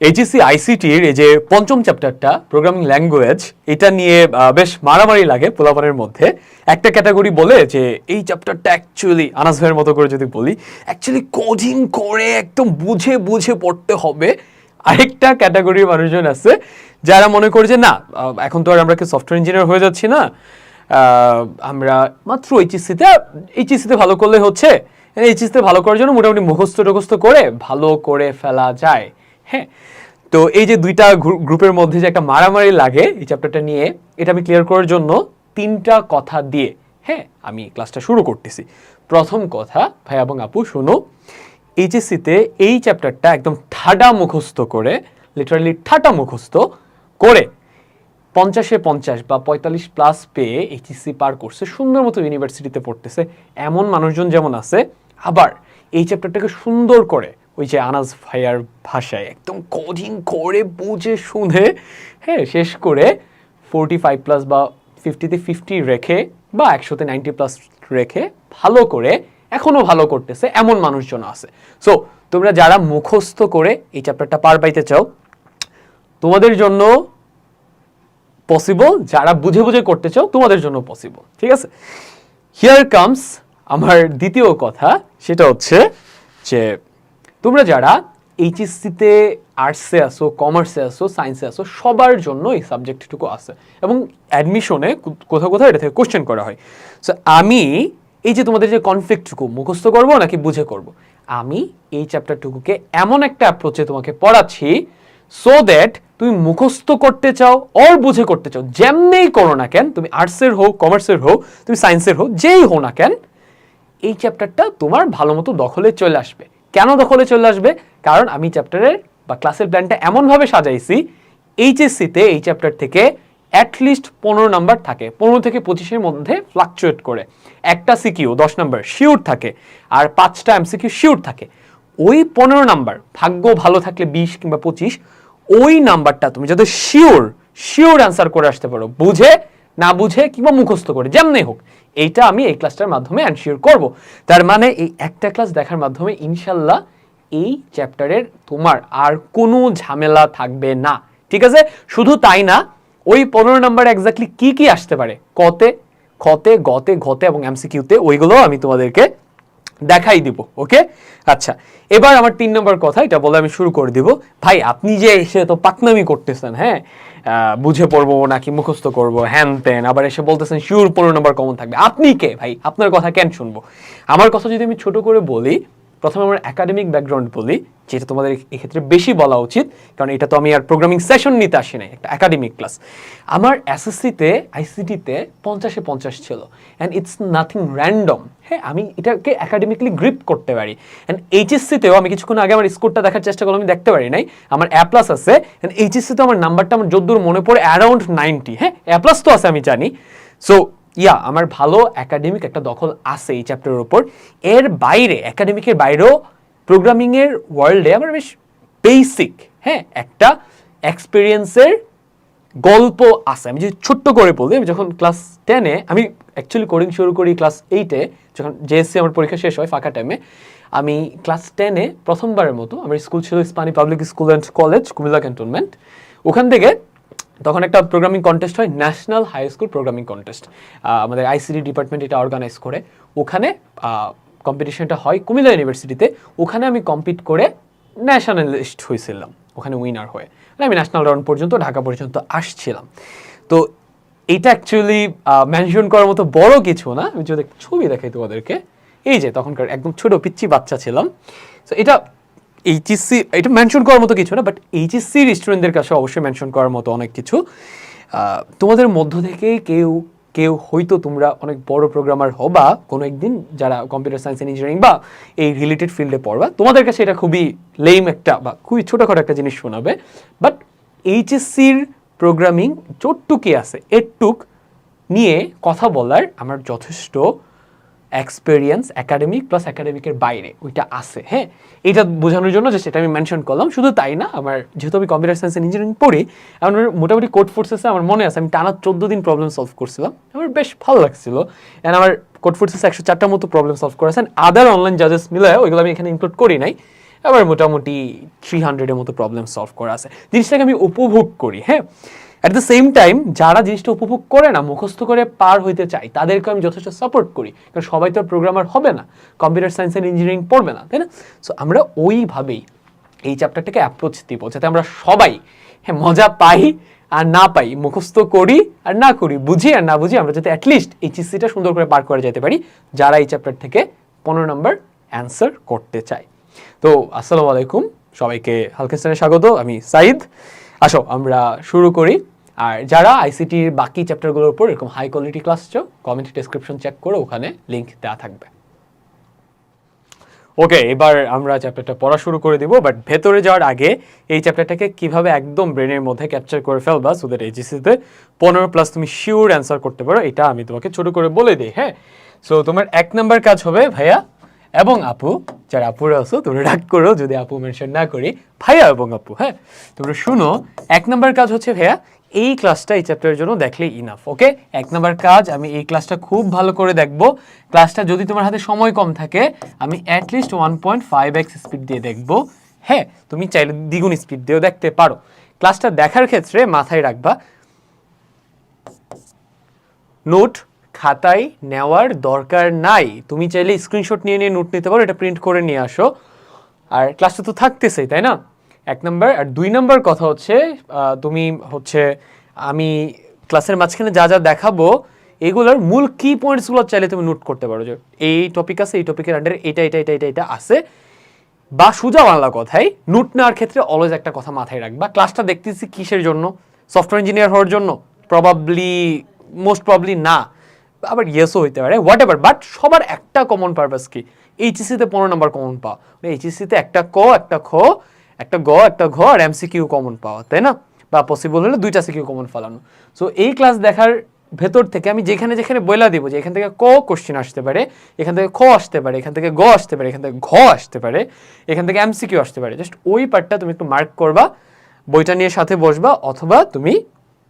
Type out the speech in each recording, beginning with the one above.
HSC আইসিটির এই যে পঞ্চম চ্যাপ্টারটা প্রোগ্রামিং ল্যাঙ্গুয়েজ, এটা নিয়ে বেশ মারামারি লাগে পোলাপানের মধ্যে। একটা ক্যাটাগরি বলে যে এই চ্যাপ্টারটা অ্যাকচুয়ালি আনাস ভাইয়ের মতো করে যদি বলি অ্যাকচুয়ালি কোডিং করে একদম বুঝে বুঝে পড়তে হবে। আরেকটা ক্যাটাগরির মানুষজন আছে যারা মনে করে যে না, এখন তো আর আমরা কি সফটওয়্যার ইঞ্জিনিয়ার হয়ে যাচ্ছি না, আমরা মাত্র এইচএসসিতে ভালো করলে হচ্ছে, এইচএসসিতে ভালো করার জন্য মোটামুটি মুখস্থ করে ভালো করে ফেলা যায়। হ্যাঁ, তো এই যে দুইটা গ্রুপের মধ্যে যে একটা মারামারি লাগে এই চ্যাপ্টারটা নিয়ে, এটা আমি ক্লিয়ার করার জন্য তিনটা কথা দিয়ে হ্যাঁ আমি ক্লাসটা শুরু করতেছি। প্রথম কথা, ভাই এবং আপু শোনো, এইচএসসিতে এই চ্যাপ্টারটা একদম ঠাডা মুখস্থ করে, লিটারালি ঠাটা মুখস্থ করে 50-এ 50 বা 45+ পেয়ে এইচএসসি পার করছে, সুন্দর মতো ইউনিভার্সিটিতে পড়তেছে এমন মানুষজন যেমন আছে, আবার এই চ্যাপ্টারটাকে সুন্দর করে ওই যে আনাস ভাইয়ার ভাষায় একদম কোডিং করে বুঝে শুনে হ্যাঁ শেষ করে 45+ বা 50-তে 50 রেখে বা 100-তে 90+ রেখে ভালো করে এখনো ভালো করতেছে এমন মানুষজন আছে। সো তোমরা যারা মুখস্থ করে এই চ্যাপ্টারটা পার পাইতে চাও তোমাদের জন্য পসিবল, যারা বুঝে বুঝে করতে চাও তোমাদের জন্য পসিবল। ঠিক আছে, হিয়ার কামস আমার দ্বিতীয় কথা, সেটা হচ্ছে যে তোমরা যারা এইচএসসিতে আর্টসে আসো, কমার্সে আসো, সায়েন্সে আসো, সবার জন্য এই সাবজেক্টটুকু আছে এবং অ্যাডমিশনে কোথাও কোথাও এটা থেকে কোশ্চেন করা হয়। সো আমি এই যে তোমাদের যে কনফ্লিক্টটুকু মুখস্থ করব নাকি বুঝে করব, আমি এই চ্যাপ্টারটুকুকে এমন একটা অ্যাপ্রোচে তোমাকে পড়াচ্ছি সো দ্যাট তুমি মুখস্থ করতে চাও অর বুঝে করতে চাও, যেমনেই করো না কেন, তুমি আর্টসের হোক, কমার্সের হোক, তুমি সায়েন্সের হোক, যেই হো না কেন, এই চ্যাপ্টারটা তোমার ভালো মতো দখলে চলে আসবে। কেন দখলে চলে আসবে? কারণ আমি চ্যাপ্টারের বা ক্লাসের প্ল্যানটা এমনভাবে সাজাইছি এইচএসসিতে এই চ্যাপ্টার থেকে অ্যাটলিস্ট 15 নাম্বার থাকে, 15 থেকে 25-এর মধ্যে ফ্লাকচুয়েট করে। একটা সিকিউ 10 নাম্বার শিওর থাকে আর 5টা এমসিকিউ শিওর থাকে। ওই 15 নাম্বার ভাগ্য ভালো থাকলে 20 কিংবা 25, ওই নাম্বারটা তুমি যাতে শিওর অ্যান্সার করে আসতে পারো, বুঝে না বুঝে কিংবা মুখস্থ করে যেমনি হোক, এইটা আমি এই ক্লাসটার মাধ্যমে এনশিওর করব। তার মানে এই একটা ক্লাস দেখার মাধ্যমে ইনশাল্লাহ এই চ্যাপ্টারের তোমার আর কোনো ঝামেলা থাকবে না। ঠিক আছে, শুধু তাই না, ওই 15 নাম্বার এক্স্যাক্টলি কি কি আসতে পারে কতে, খতে, গতে, ঘতে এবং এমসিকিউতে, ওইগুলো আমি তোমাদেরকে দেখাই দিব। ওকে, আচ্ছা, এবার আমার 3 নম্বর কথা, এটা বলে আমি শুরু করে দিব। ভাই আপনি যে এসে তো পাকনামি করতেছেন, হ্যাঁ বুঝে পড়বো নাকি মুখস্থ করবো হ্যান তেন, আবার এসে বলতেছেন শিওর 15 নম্বর কমন থাকবে, আপনি কে ভাই? আপনার কথা কেন শুনবো? আমার কথা যদি আমি ছোট করে বলি, প্রথমে আমার একাডেমিক ব্যাকগ্রাউন্ড বলি, যেটা তোমাদের এক্ষেত্রে বেশি বলা উচিত, কারণ এটা তো আমি আর প্রোগ্রামিং সেশন নিতে আসি নাই, একটা একাডেমিক ক্লাস। আমার এসএসসিতে আইসিটিতে 50-এ 50 ছিল, অ্যান্ড ইটস নাথিং র্যান্ডম। হ্যাঁ, আমি এটাকে একাডেমিকলি গ্রিপ করতে পারি। অ্যান্ড এইচএসসিতেও আমি কিছুক্ষণ আগে আমার স্কোরটা দেখার চেষ্টা করলাম, আমি দেখতে পারি নাই, আমার A+ আছে। অ্যান্ড এইচএসসিতে আমার নাম্বারটা আমার যদ্দূর মনে পড়ে অ্যারাউন্ড 90। হ্যাঁ, A+ তো আছে আমি জানি। সো আমার ভালো একাডেমিক একটা দখল আছে এই চ্যাপ্টারের উপর। এর বাইরে, একাডেমিকের বাইরেও প্রোগ্রামিংয়ের ওয়ার্ল্ডে আমার বেশ বেসিক হ্যাঁ একটা এক্সপিরিয়েন্সের গল্প আছে। আমি যদি ছোট্ট করে বলি, আমি যখন ক্লাস 10-এ, আমি অ্যাকচুয়ালি কোডিং শুরু করি ক্লাস 8-এ, যখন জেএসসি আমার পরীক্ষা শেষ হয় ফাঁকা টাইমে। আমি ক্লাস 10-এ প্রথমবারের মতো, আমার স্কুল ছিল Ispahani public school and college, Cumilla cantonment. ওখান থেকে তখন একটা প্রোগ্রামিং কন্টেস্ট হয়, national high school programming contest, আমাদের আইসিটি ডিপার্টমেন্ট এটা অর্গানাইজ করে। ওখানে কম্পিটিশনটা হয় কুমিল্লা ইউনিভার্সিটিতে। ওখানে আমি কম্পিট করে ন্যাশনালিস্ট হয়েছিলাম, ওখানে উইনার হয়ে। আমি ন্যাশনাল রাউন্ড পর্যন্ত, ঢাকা পর্যন্ত আসছিলাম। তো এইটা অ্যাকচুয়ালি মেনশন করার মতো বড় কিছু না। আমি যদি ছবি দেখাই তোমাদেরকে, এই যে তখনকার একদম ছোট পিচ্চি বাচ্চা ছিলাম। তো এটা এইচএসসি, এটা মেনশন করার মতো কিছু না, বাট এইচএসসির স্টুডেন্টদের কাছে অবশ্যই মেনশন করার মতো অনেক কিছু। তোমাদের মধ্য থেকে কেউ হয়তো তোমরা অনেক বড় প্রোগ্রামার হবা কোনো একদিন, যারা কম্পিউটার সায়েন্স ইঞ্জিনিয়ারিং বা এই রিলেটেড ফিল্ডে পড়বা। তোমাদের কাছে এটা খুবই লেম একটা বা খুবই ছোটোখাটো একটা জিনিস শোনাবে, বাট এইচএসসির প্রোগ্রামিং চোটটুকি আছে, এরটুক নিয়ে কথা বলার আমার যথেষ্ট এক্সপেরিয়েন্স একাডেমিক প্লাস একাডেমিকের বাইরে ওইটা আছে। হ্যাঁ, এটা বোঝানোর জন্য যে সেটা আমি মেনশন করলাম। শুধু তাই না, আমার যেহেতু আমি কম্পিউটার সায়েন্স ইঞ্জিনিয়ারিং পড়ি, আমার মোটামুটি কোড ফোর্সেসে আমার মনে আছে আমি টানা 14 দিন প্রবলেম সলভ করছিলাম, আমার বেশ ভালো লাগছিল। অ্যান্ড আমার কোড ফোর্সেসে 104টার মতো প্রবলেম সলভ করেছেন, আদার অনলাইন জাজেস মিলে, ওইগুলো আমি এখানে ইনক্লুড করি নাই। আবার মোটামুটি 300-এর মতো প্রবলেম সলভ করা আছে। জিনিসটাকে আমি উপভোগ করি, হ্যাঁ। অ্যাট দ্য সেম টাইম যারা জিনিসটা উপভোগ করে না, মুখস্থ করে পার হইতে চায়, তাদেরকে আমি যথেষ্ট সাপোর্ট করি, কারণ সবাই তো প্রোগ্রামার হবে না, কম্পিউটার সায়েন্স অ্যান্ড ইঞ্জিনিয়ারিং পড়বে না, তাই না? সো আমরা ওইভাবেই এই চ্যাপ্টারটাকে অ্যাপ্রোচ দিব, যাতে আমরা সবাই হ্যাঁ মজা পাই আর না পাই, মুখস্থ করি আর না করি, বুঝি আর না বুঝি, আমরা যাতে অ্যাটলিস্ট এইচএসসিটা সুন্দর করে পার করে যেতে পারি, যারা এই চ্যাপ্টার থেকে 15 নম্বর অ্যান্সার করতে চায়। তো আসসালামু আলাইকুম, সবাইকে হালকেস্টানে স্বাগত, আমি সাইদ। আসো আমরা শুরু করি। আর যারা আইসিটির বাকি চ্যাপ্টারগুলোর উপর এরকম হাই কোয়ালিটি ক্লাস চাও, কমেন্ট ডেসক্রিপশন চেক করে ওখানে লিঙ্ক দেওয়া থাকবে। ওকে, এবার আমরা চ্যাপ্টারটা পড়া শুরু করে দিব, বাট ভেতরে যাওয়ার আগে এই চ্যাপ্টারটাকে কিভাবে একদম ব্রেনের মধ্যে ক্যাপচার করে ফেলবা সো দ্যাট এইচএসসিতে 15+ তুমি শিওর অ্যান্সার করতে পারো, এটা আমি তোমাকে ছোট করে বলে দিই, হ্যাঁ। সো তোমার 1 নাম্বার কাজ হবে ভাইয়া এবং আপু, যারা আপুরা আছো তোমরা রাগ করো যদি আপু মেনশন না করি, ভাইয়া এবং আপু, হ্যাঁ। তোমরা শুনো, 1 নাম্বার কাজ হচ্ছে ভাইয়া এই ক্লাসটা এই চ্যাপ্টারের জন্য দেখলেই ইনাফ, ওকে। 1 নাম্বার কাজ, আমি এই ক্লাসটা খুব ভালো করে দেখবো। ক্লাসটা যদি তোমার হাতে সময় কম থাকে, আমি অ্যাটলিস্ট 1.5x স্পিড দিয়ে দেখবো, হ্যাঁ। তুমি চাইলে দ্বিগুণ স্পিড দিয়েও দেখতে পারো। ক্লাসটা দেখার ক্ষেত্রে মাথায় রাখবা, নোট খাতায় নেওয়ার দরকার নাই। তুমি চাইলে স্ক্রিনশট নিয়ে নিয়ে নোট নিতে পারো, এটা প্রিন্ট করে নিয়ে আসো। আর ক্লাসটা তো থাকতেছেই, তাই না? 1 নাম্বার। আর 2 নাম্বার কথা হচ্ছে, তুমি হচ্ছে আমি ক্লাসের মাঝখানে যা যা দেখাবো এগুলোর মূল কি পয়েন্টসগুলো চাইলে তুমি নোট করতে পারো, যে এই টপিক আছে, এই টপিকের আন্ডারে এটা এটা এটা এটা এটা আছে, বা সোজা বাংলা কথায় নোট নেওয়ার ক্ষেত্রে অলওয়েজ একটা কথা মাথায় রাখবা, ক্লাসটা দেখতেছি কিসের জন্য? সফটওয়্যার ইঞ্জিনিয়ার হওয়ার জন্য? মোস্ট প্রবাবলি না, আবার ইয়েসও হইতে পারে, হোয়াট এভার, বাট সবার একটা কমন পারপাস কি? এইচএসসিতে 15 নম্বর কমন পাওয়া, এইচএসসিতে একটা ক একটা খ একটা গ একটা ঘ আর এমসিকিউ কমন পাওয়া, তাই না? বা পসিবল হলে 2টা সিকিউ কমন ফেলানো। সো এই ক্লাস দেখার ভেতর থেকে আমি যেখানে যেখানে বইলা দিব যে এখান থেকে ক কোশ্চেন আসতে পারে, এখান থেকে খ আসতে পারে, এখান থেকে গ আসতে পারে, এখান থেকে ঘ আসতে পারে, এখান থেকে এমসিকিউ আসতে পারে, জাস্ট ওই পার্টটা তুমি একটু মার্ক করবা, বইটা নিয়ে সাথে বসবা, অথবা তুমি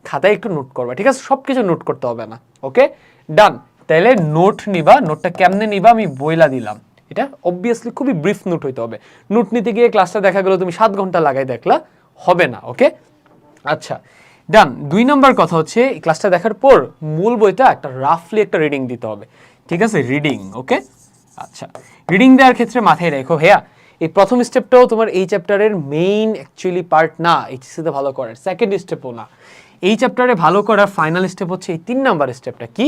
খাতায় একটু নোট করবা, ঠিক আছে? সব কিছু নোট করতে হবে না, ওকে ডান। তাহলে নোট নিবা, নোটটা কেমনে নিবা আমি বইলা দিলাম। এটা অবভিয়াসলি খুবই ব্রিফ নোট হইতে হবে। নোট নিতে গিয়ে ক্লাসটা দেখা গেল তুমি 7 ঘন্টা লাগাই দেখলা, হবে না, ওকে। আচ্ছা ডান। 2 নম্বর কথা হচ্ছে, এই ক্লাসটা দেখার পর মূল বইটা একটা রাফলি একটা রিডিং দিতে হবে, ঠিক আছে? রিডিং, ওকে। আচ্ছা, রিডিং দেওয়ার ক্ষেত্রে মাথায় রেখো ভাইয়া, এই প্রথম স্টেপটাও তোমার এই চ্যাপ্টারের মেইন অ্যাকচুয়ালি পার্ট না, এইচএসসিতে ভালো করার সেকেন্ড স্টেপও না। এই চ্যাপ্টারে ভালো করার ফাইনাল স্টেপ হচ্ছে এই 3 নাম্বার স্টেপটা। কি?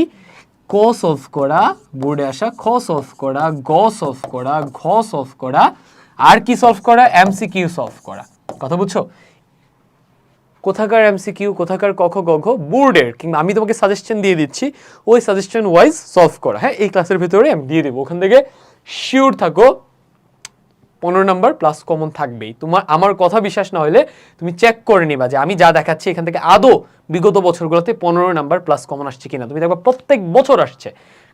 ক সলভ করা, বোর্ডে আসা, খ সলভ করা, গ সলভ করা, ঘ সলভ করা, আর কি সলভ করা? এমসিকিউ সলভ করা। কথা বুঝছো? কোথাকার এমসিকিউ, কোথাকার ক খ গ ঘ বোর্ডের, কিংবা আমি তোমাকে সাজেশন দিয়ে দিচ্ছি, ওই সাজেশন ওয়াইজ সলভ করা, হ্যাঁ। এই ক্লাসের ভিতরে আমি দিয়ে দেবো, ওখান থেকে শিওর থাকো 15 নাম্বার প্লাস কমন থাকবেই। তোমার আমার কথা বিশ্বাস না হলে তুমি চেক করে নিবা যে আমি যা দেখাচ্ছি এখান থেকে আদৌ বিগত বছরগুলোতে 15 নাম্বার প্লাস কমন আসছে কিনা। তুমি দেখবা প্রত্যেক বছর আসছে,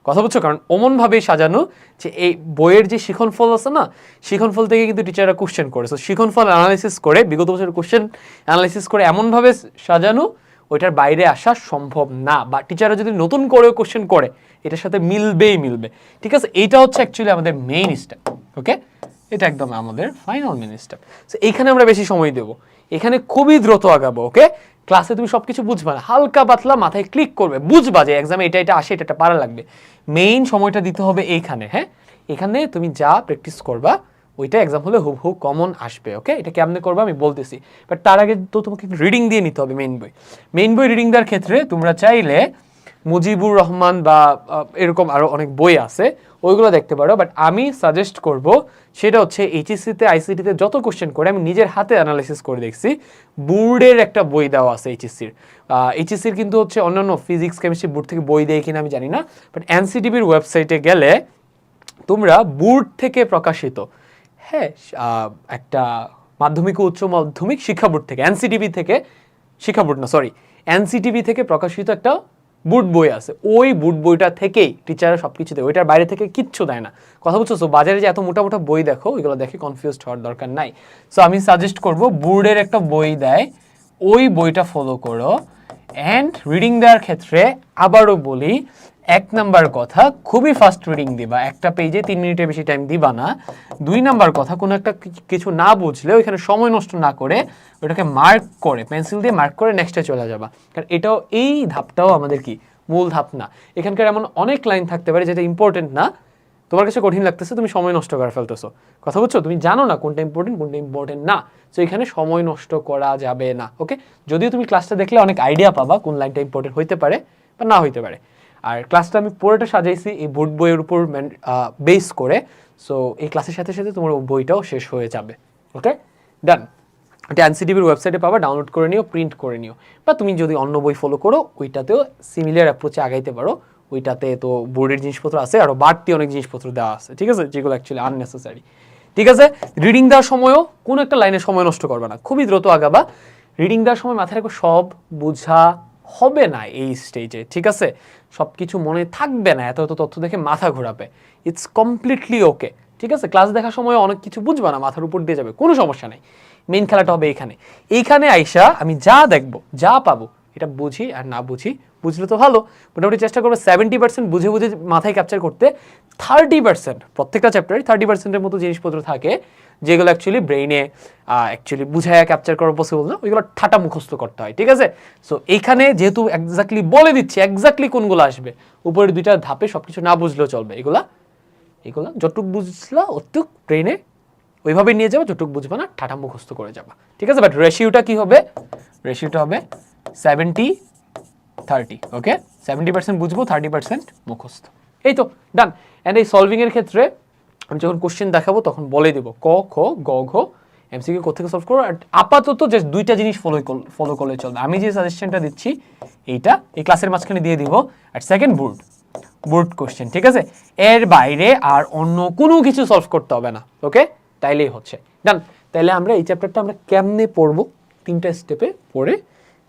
কথা বুঝছো? কারণ অমনভাবেই সাজানো যে এই বইয়ের যে শিখনফল আছে না, শিখনফল থেকে কিন্তু টিচাররা কোশ্চেন করে। সো শিখনফল অ্যানালাইসিস করে, বিগত বছরের কোশ্চেন অ্যানালাইসিস করে এমনভাবে সাজানো ওইটার বাইরে আসা সম্ভব না, বা টিচাররা যদি নতুন করেও কোশ্চেন করে এটার সাথে মিলবেই মিলবে, ঠিক আছে? এইটা হচ্ছে অ্যাকচুয়ালি আমাদের মেইন স্টেপ, ওকে। এটা একদম আমাদের ফাইনাল মেইন স্টেপ। সো এইখানে আমরা বেশি সময় দেবো, এখানে খুবই দ্রুত আগাবো, ওকে। ক্লাসে তুমি সবকিছু বুঝবা না, হালকা পাতলা মাথায় ক্লিক করবে, বুঝবা যে এক্সামে এটা এটা আসে, এটা পারা লাগবে। মেইন সময়টা দিতে হবে এইখানে, হ্যাঁ। এখানে তুমি যা প্র্যাকটিস করবা ওইটা এক্সাম হলে হুবহু কমন আসবে, ওকে। এটা কেমনে করবা আমি বলতেছি, বাট তার আগে তো তোমাকে রিডিং দিয়ে নিতে হবে মেইন বই রিডিং দেওয়ার ক্ষেত্রে তোমরা চাইলে মুজিবুর রহমান বা এরকম আরও অনেক বই আছে, ওইগুলো দেখতে পারো। বাট আমি সাজেস্ট করব সেটা হচ্ছে এইচএসসিতে আইসিটিতে যত কোশ্চেন করে আমি নিজের হাতে অ্যানালাইসিস করে দেখছি, বোর্ডের একটা বই দেওয়া আছে এইচএসসির কিন্তু হচ্ছে অন্যান্য ফিজিক্স কেমিস্ট্রি বোর্ড থেকে বই দেয় কিনা আমি জানি না, বাট এনসিটিভির ওয়েবসাইটে গেলে তোমরা বোর্ড থেকে প্রকাশিত, হ্যাঁ, একটা মাধ্যমিক ও উচ্চ মাধ্যমিক শিক্ষা বোর্ড থেকে, এনসিটিভি থেকে, শিক্ষা বোর্ড না সরি, এনসিটিভি থেকে প্রকাশিত একটা বুট বই আছে, ওই বুট বইটা থেকেই টিচাররা সব কিছু দেয়, ওইটার বাইরে থেকে কিচ্ছু দেয় না, কথা বুঝছো? সো বাজারে যে এত মোটা মোটা বই দেখো, ওইগুলো দেখে কনফিউজড হওয়ার দরকার নাই। সো আমি সাজেস্ট করব বোর্ডের একটা বই দেয়, ওই বইটা ফলো করো, অ্যান্ড রিডিং দেওয়ার ক্ষেত্রে আবারও বলি, 1 নাম্বার কথা খুবই ফাস্ট রিডিং দিবা, একটা পেজে 3 মিনিটের বেশি টাইম দিবা না। 2 নাম্বার কথা কোনো একটা কিছু না বুঝলে ওইখানে সময় নষ্ট না করে ওটাকে মার্ক করে, পেন্সিল দিয়ে মার্ক করে নেক্সটে চলে যাবা। কারণ এটাও, এই ধাপটাও আমাদের কি মূল ধাপ না। এখানকার এমন অনেক লাইন থাকতে পারে যেটা ইম্পর্টেন্ট না, তোমার কাছে কঠিন লাগতেছে, তুমি সময় নষ্ট করে ফেলতেছো। কথা বুঝছো? তুমি জানো না কোনটা ইম্পর্টেন্ট না। তো এখানে সময় নষ্ট করা যাবে না। ওকে, যদিও তুমি ক্লাসটা দেখলে অনেক আইডিয়া পাবা কোন লাইনটা ইম্পর্টেন্ট হইতে পারে বা না হইতে পারে। আর ক্লাসটা আমি পুরোটা সাজাইছি এই বোর্ড বইয়ের উপর বেস করে। সো এই ক্লাসের সাথে সাথে তোমার বইটাও শেষ হয়ে যাবে। ওকে, ডান। এটা এনসিটিভির ওয়েবসাইটে পাবা, ডাউনলোড করে নিও, প্রিন্ট করে নিও। বা তুমি যদি অন্য বই ফলো করো ওইটাতেও সিমিলার অ্যাপ্রোচে আগাইতে পারো। ওইটাতে তো বোর্ডের জিনিসপত্র আছে, আরও বাড়তি অনেক জিনিসপত্র দেওয়া আছে, ঠিক আছে, যেগুলো অ্যাকচুয়ালি আননেসেসারি। ঠিক আছে, রিডিং দেওয়ার সময়ও কোনো একটা লাইনে সময় নষ্ট করবে না, খুবই দ্রুত আগাবা। রিডিং দেওয়ার সময় মাথায় রাখো সব বোঝা হবে না এই স্টেজে, ঠিক আছে, সব কিছু মনে থাকবে না, এত এত তথ্য দেখে মাথা ঘোরাবে, ইটস কমপ্লিটলি ওকে। ঠিক আছে, ক্লাস দেখার সময় অনেক কিছু বুঝবা না, মাথার উপর দিয়ে যাবে, কোনো সমস্যা নেই। মেইন খেলাটা হবে এইখানে আইসা আমি যা দেখবো, যা পাবো, এটা বুঝি আর না বুঝি, বুঝলে তো ভালো, মোটামুটি চেষ্টা করবো 70% বুঝে বুঝে মাথায় ক্যাপচার করতে। 30% প্রত্যেকটা চ্যাপ্টারে 30%-এর মতো জিনিসপত্র থাকে যেগুলো অ্যাকচুয়ালি ব্রেইনে অ্যাকচুয়ালি বুঝাইয়া ক্যাপচার করা পসিবল না, ওইগুলো ঠাটা মুখস্থ করতে হয়। ঠিক আছে, সো এইখানে যেহেতু এক্স্যাক্টলি বলে দিচ্ছি এক্স্যাক্টলি কোনগুলো আসবে, উপরের দুইটা ধাপে সবকিছু না বুঝলেও চলবে, এগুলা যতটুক বুঝলা অতটুক ব্রেইনে ওইভাবে নিয়ে যাবে, যতটুক বুঝবা না ঠাটা মুখস্থ করে যাবা। ঠিক আছে, বাট রেশিওটা কি হবে? রেশিওটা হবে 70-30। ওকে, 70% বুঝবো, 30% মুখস্থ। এই তো ডান। অ্যান্ড এই সলভিংয়ের ক্ষেত্রে আমি যখন কোশ্চেন দেখাবো তখন বলে দেবো ক খ গ ঘ এমসিকিউ কোথেকে সলভ করো। আর আপাতত যে দুইটা জিনিস ফলো করলে চলবে, আমি যে সাজেশনটা দিচ্ছি এইটা এই ক্লাসের মাঝখানে দিয়ে দিব। আর সেকেন্ড বোর্ড কোশ্চেন, ঠিক আছে, এর বাইরে আর অন্য কোনো কিছু সলভ করতে হবে না। ওকে, তাইলেই হচ্ছে ডান। তাইলে আমরা এই চ্যাপ্টারটা আমরা কেমনে পড়বো, 3টা স্টেপে পড়ে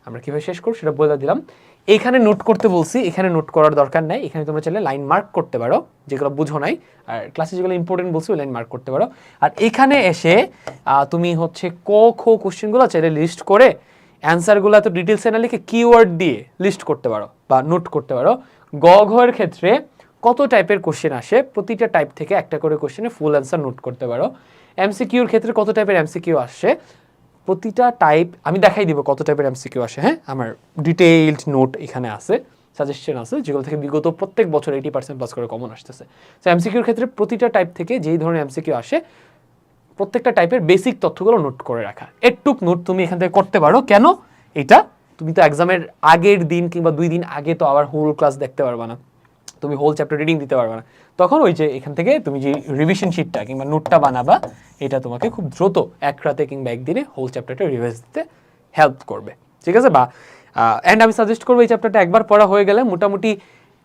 আমরা কীভাবে শেষ করবো সেটা বলে দিলাম। এইখানে নোট করতে বলছি, এখানে নোট করার দরকার নাই, এখানে তোমরা চাইলে লাইন মার্ক করতে পারো যেগুলো বুঝো নাই, আর ক্লাসে যেগুলো ইম্পর্টেন্ট বলছি ওই লাইন মার্ক করতে পারো। আর এখানে এসে তুমি হচ্ছে ক খ কোশ্চেনগুলো চাইলে লিস্ট করে অ্যান্সারগুলো এত ডিটেলসে না লিখে কিওয়ার্ড দিয়ে লিস্ট করতে পারো বা নোট করতে পারো। গ ঘর ক্ষেত্রে কত টাইপের কোশ্চেন আসে, প্রতিটা টাইপ থেকে একটা করে কোশ্চেনে ফুল অ্যান্সার নোট করতে পারো। এমসিকিউর ক্ষেত্রে কত টাইপের এমসিকিউ আসে, প্রতিটা টাইপ আমি দেখাই দিব কত টাইপের এমসিকিউ আসে। হ্যাঁ, আমার ডিটেইলড নোট এখানে আছে, সাজেশন আছে, যেগুলো থেকে বিগত প্রত্যেক বছর 80% প্লাস করে কমন আসতেছে। সো এমসিকিউর ক্ষেত্রে প্রতিটা টাইপ থেকে যেই ধরনের এমসিকিউ আসে প্রত্যেকটা টাইপের বেসিক তথ্যগুলো নোট করে রাখা। একটুক নোট তুমি এখান থেকে করতে পারো। কেন? এটা তুমি তো এক্সামের আগের দিন কিংবা 2 দিন আগে তো আবার হোল ক্লাস দেখতে পারবে না, তুমি হোল চ্যাপ্টার রিডিং দিতে পারবে না, তখন ওই যে এখান থেকে তুমি যে রিভিশন শিটটা কিংবা নোটটা বানাবা এটা তোমাকে খুব দ্রুত এক রাতে কিংবা একদিনে হোল চ্যাপ্টারটা রিভাইজ দিতে হেল্প করবে। ঠিক আছে, বা অ্যান্ড আমি সাজেস্ট করবো এই চ্যাপ্টারটা একবার পড়া হয়ে গেলে মোটামুটি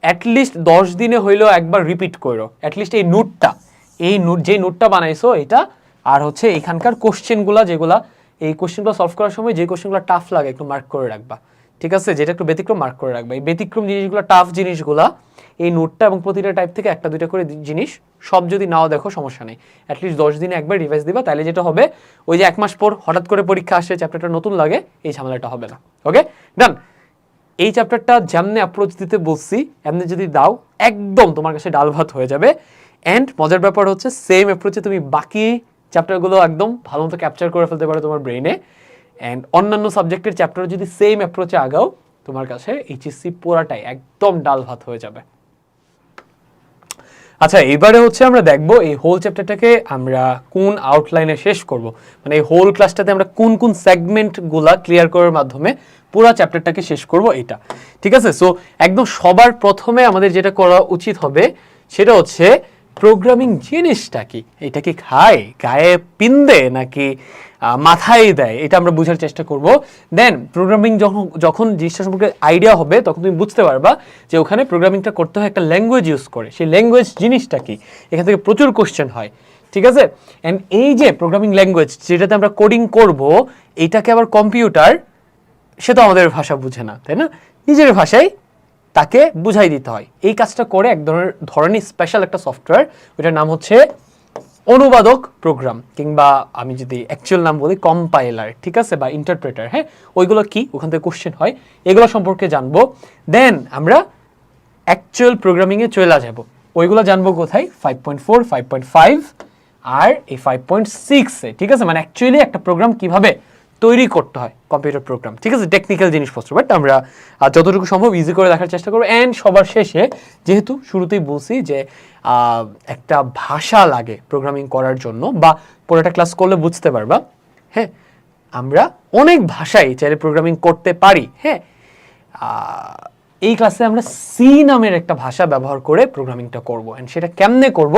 অ্যাটলিস্ট 10 দিনে হইলেও একবার রিপিট করো, অ্যাটলিস্ট এই নোটটা বানাইছো এটা, আর হচ্ছে এখানকার কোশ্চেনগুলো যেগুলা এই কোশ্চেনগুলো সলভ করার সময় যে কোশ্চেনগুলো টাফ লাগে একটু মার্ক করে রাখবা। ঠিক আছে, যেটা একটু ব্যতিক্রম মার্ক করে রাখবা। এই ব্যতিক্রম জিনিসগুলো, টাফ জিনিসগুলা এই নোটটা এবং প্রতিটা টাইপ থেকে একটা দুইটা করে জিনিস, সব যদি নাও দেখো সমস্যা নেই, অ্যাটলিস্ট 10 দিনে একবার রিভাইজ দিবা, তাহলে যেটা হবে ওই যে 1 মাস পর হঠাৎ করে পরীক্ষা আসে চ্যাপ্টারটা নতুন লাগে, এই ঝামেলাটা হবে না। ওকে ডান। এই চ্যাপ্টারটা যেমনি অ্যাপ্রোচ দিতে বলছি এমনি যদি দাও একদম তোমার কাছে ডাল ভাত হয়ে যাবে। অ্যান্ড মজার ব্যাপার হচ্ছে সেম অ্যাপ্রোচে তুমি বাকি চ্যাপ্টারগুলো একদম ভালো মতো ক্যাপচার করে ফেলতে পারো তোমার ব্রেইনে। অ্যান্ড অন্যান্য সাবজেক্টের চ্যাপ্টার যদি সেম অ্যাপ্রোচে আগাও তোমার কাছে এইচএসসি পুরাটাই একদম ডাল ভাত হয়ে যাবে। আচ্ছা, এবারে হচ্ছে আমরা দেখবো এই হোল চ্যাপ্টারটাকে আমরা কোন আউটলাইনে শেষ করব, মানে এই হোল ক্লাসটাতে আমরা কোন কোন সেগমেন্টগুলা ক্লিয়ার করার মাধ্যমে পুরো চ্যাপ্টারটাকে শেষ করব এটা। ঠিক আছে, সো একদম সবার প্রথমে আমাদের যেটা করা উচিত হবে সেটা হচ্ছে প্রোগ্রামিং জিনিসটা কি, এটা কি খায়, গায়ে পিন্দে নাকি মাথায় দেয়, এটা আমরা বোঝার চেষ্টা করব। দেন প্রোগ্রামিং যখন জিনিসটা সম্পর্কে আইডিয়া হবে তখন তুমি বুঝতে পারবা যে ওখানে প্রোগ্রামিংটা করতে হয় একটা ল্যাঙ্গুয়েজ ইউজ করে, সেই ল্যাঙ্গুয়েজ জিনিসটা কি, এখান থেকে প্রচুর কোশ্চেন হয়। ঠিক আছে, অ্যান্ড এই যে প্রোগ্রামিং ল্যাঙ্গুয়েজ যেটাতে আমরা কোডিং করব, এইটাকে আবার কম্পিউটার সে তো আমাদের ভাষা বুঝে না, তাই না, নিজের ভাষায় তাকে বুঝাই দিতে হয়। এই কাজটা করে এক ধরনের স্পেশাল একটা সফটওয়্যার, ওইটার নাম হচ্ছে অনুবাদক প্রোগ্রাম, কিংবা আমি যদি অ্যাকচুয়াল নাম বলি কম্পাইলার, ঠিক আছে, বা ইন্টারপ্রেটার, হ্যাঁ, ওইগুলো কি, ওখান থেকে কোশ্চেন হয়, এগুলো সম্পর্কে জানবো। দেন আমরা অ্যাকচুয়াল প্রোগ্রামিংয়ে চলে যাব, ওইগুলো জানবো কোথায়, 5.4, 5.5 আর এই 5.6-এ, ঠিক আছে, মানে অ্যাকচুয়ালি একটা প্রোগ্রাম কিভাবে তৈরি করতে হয়, কম্পিউটার প্রোগ্রাম, ঠিক আছে, টেকনিক্যাল জিনিসপত্র, বাট আমরা যতটুকু সম্ভব ইজি করে দেখার চেষ্টা করবো। অ্যান্ড সবার শেষে, যেহেতু শুরুতেই বলছি যে একটা ভাষা লাগে প্রোগ্রামিং করার জন্য, বা পুরোটা ক্লাস করলে বুঝতে পারবা, হ্যাঁ, আমরা অনেক ভাষায় চাইলে প্রোগ্রামিং করতে পারি, হ্যাঁ। এই ক্লাসে আমরা সি নামের একটা ভাষা ব্যবহার করে প্রোগ্রামিংটা করব, এন্ড সেটা কেমনে করব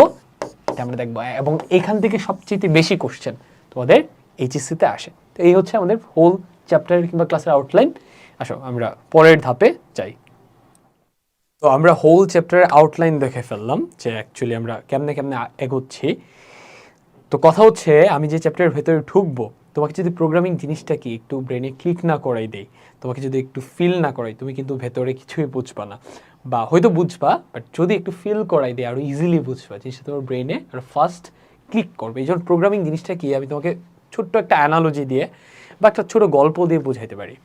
এটা আমরা দেখব, এবং এখান থেকে সবচেয়ে বেশি কোশ্চেন তোমাদের এইচএসসিতে আসে। তো এই হচ্ছে আমাদের হোল চ্যাপ্টারের কিংবা ক্লাসের আউটলাইন। আসো আমরা পরের ধাপে যাই। তো আমরা হোল চ্যাপ্টারের আউটলাইন দেখে ফেললাম যে অ্যাকচুয়ালি আমরা কেমনে কেমনে এগোচ্ছি। তো কথা হচ্ছে, আমি যে চ্যাপ্টারের ভেতরে ঢুকবো, তোমাকে যদি প্রোগ্রামিং জিনিসটা কি একটু ব্রেনে ক্লিক না করাই দেই, তোমাকে যদি একটু ফিল না করাই, তুমি কিন্তু ভেতরে কিছুই বুঝবা না, বা হয়তো বুঝবা, বাট যদি একটু ফিল করাই দেয় আরও ইজিলি বুঝবা, জিনিসটা তোমার ব্রেনে আরও ফার্স্ট ক্লিক করবে। এই জন্য প্রোগ্রামিং জিনিসটা কি আমি তোমাকে ছোট্ট একটা অ্যানালজি দিয়ে বা একটা ছোট গল্প দিয়ে বোঝাইতে পারি।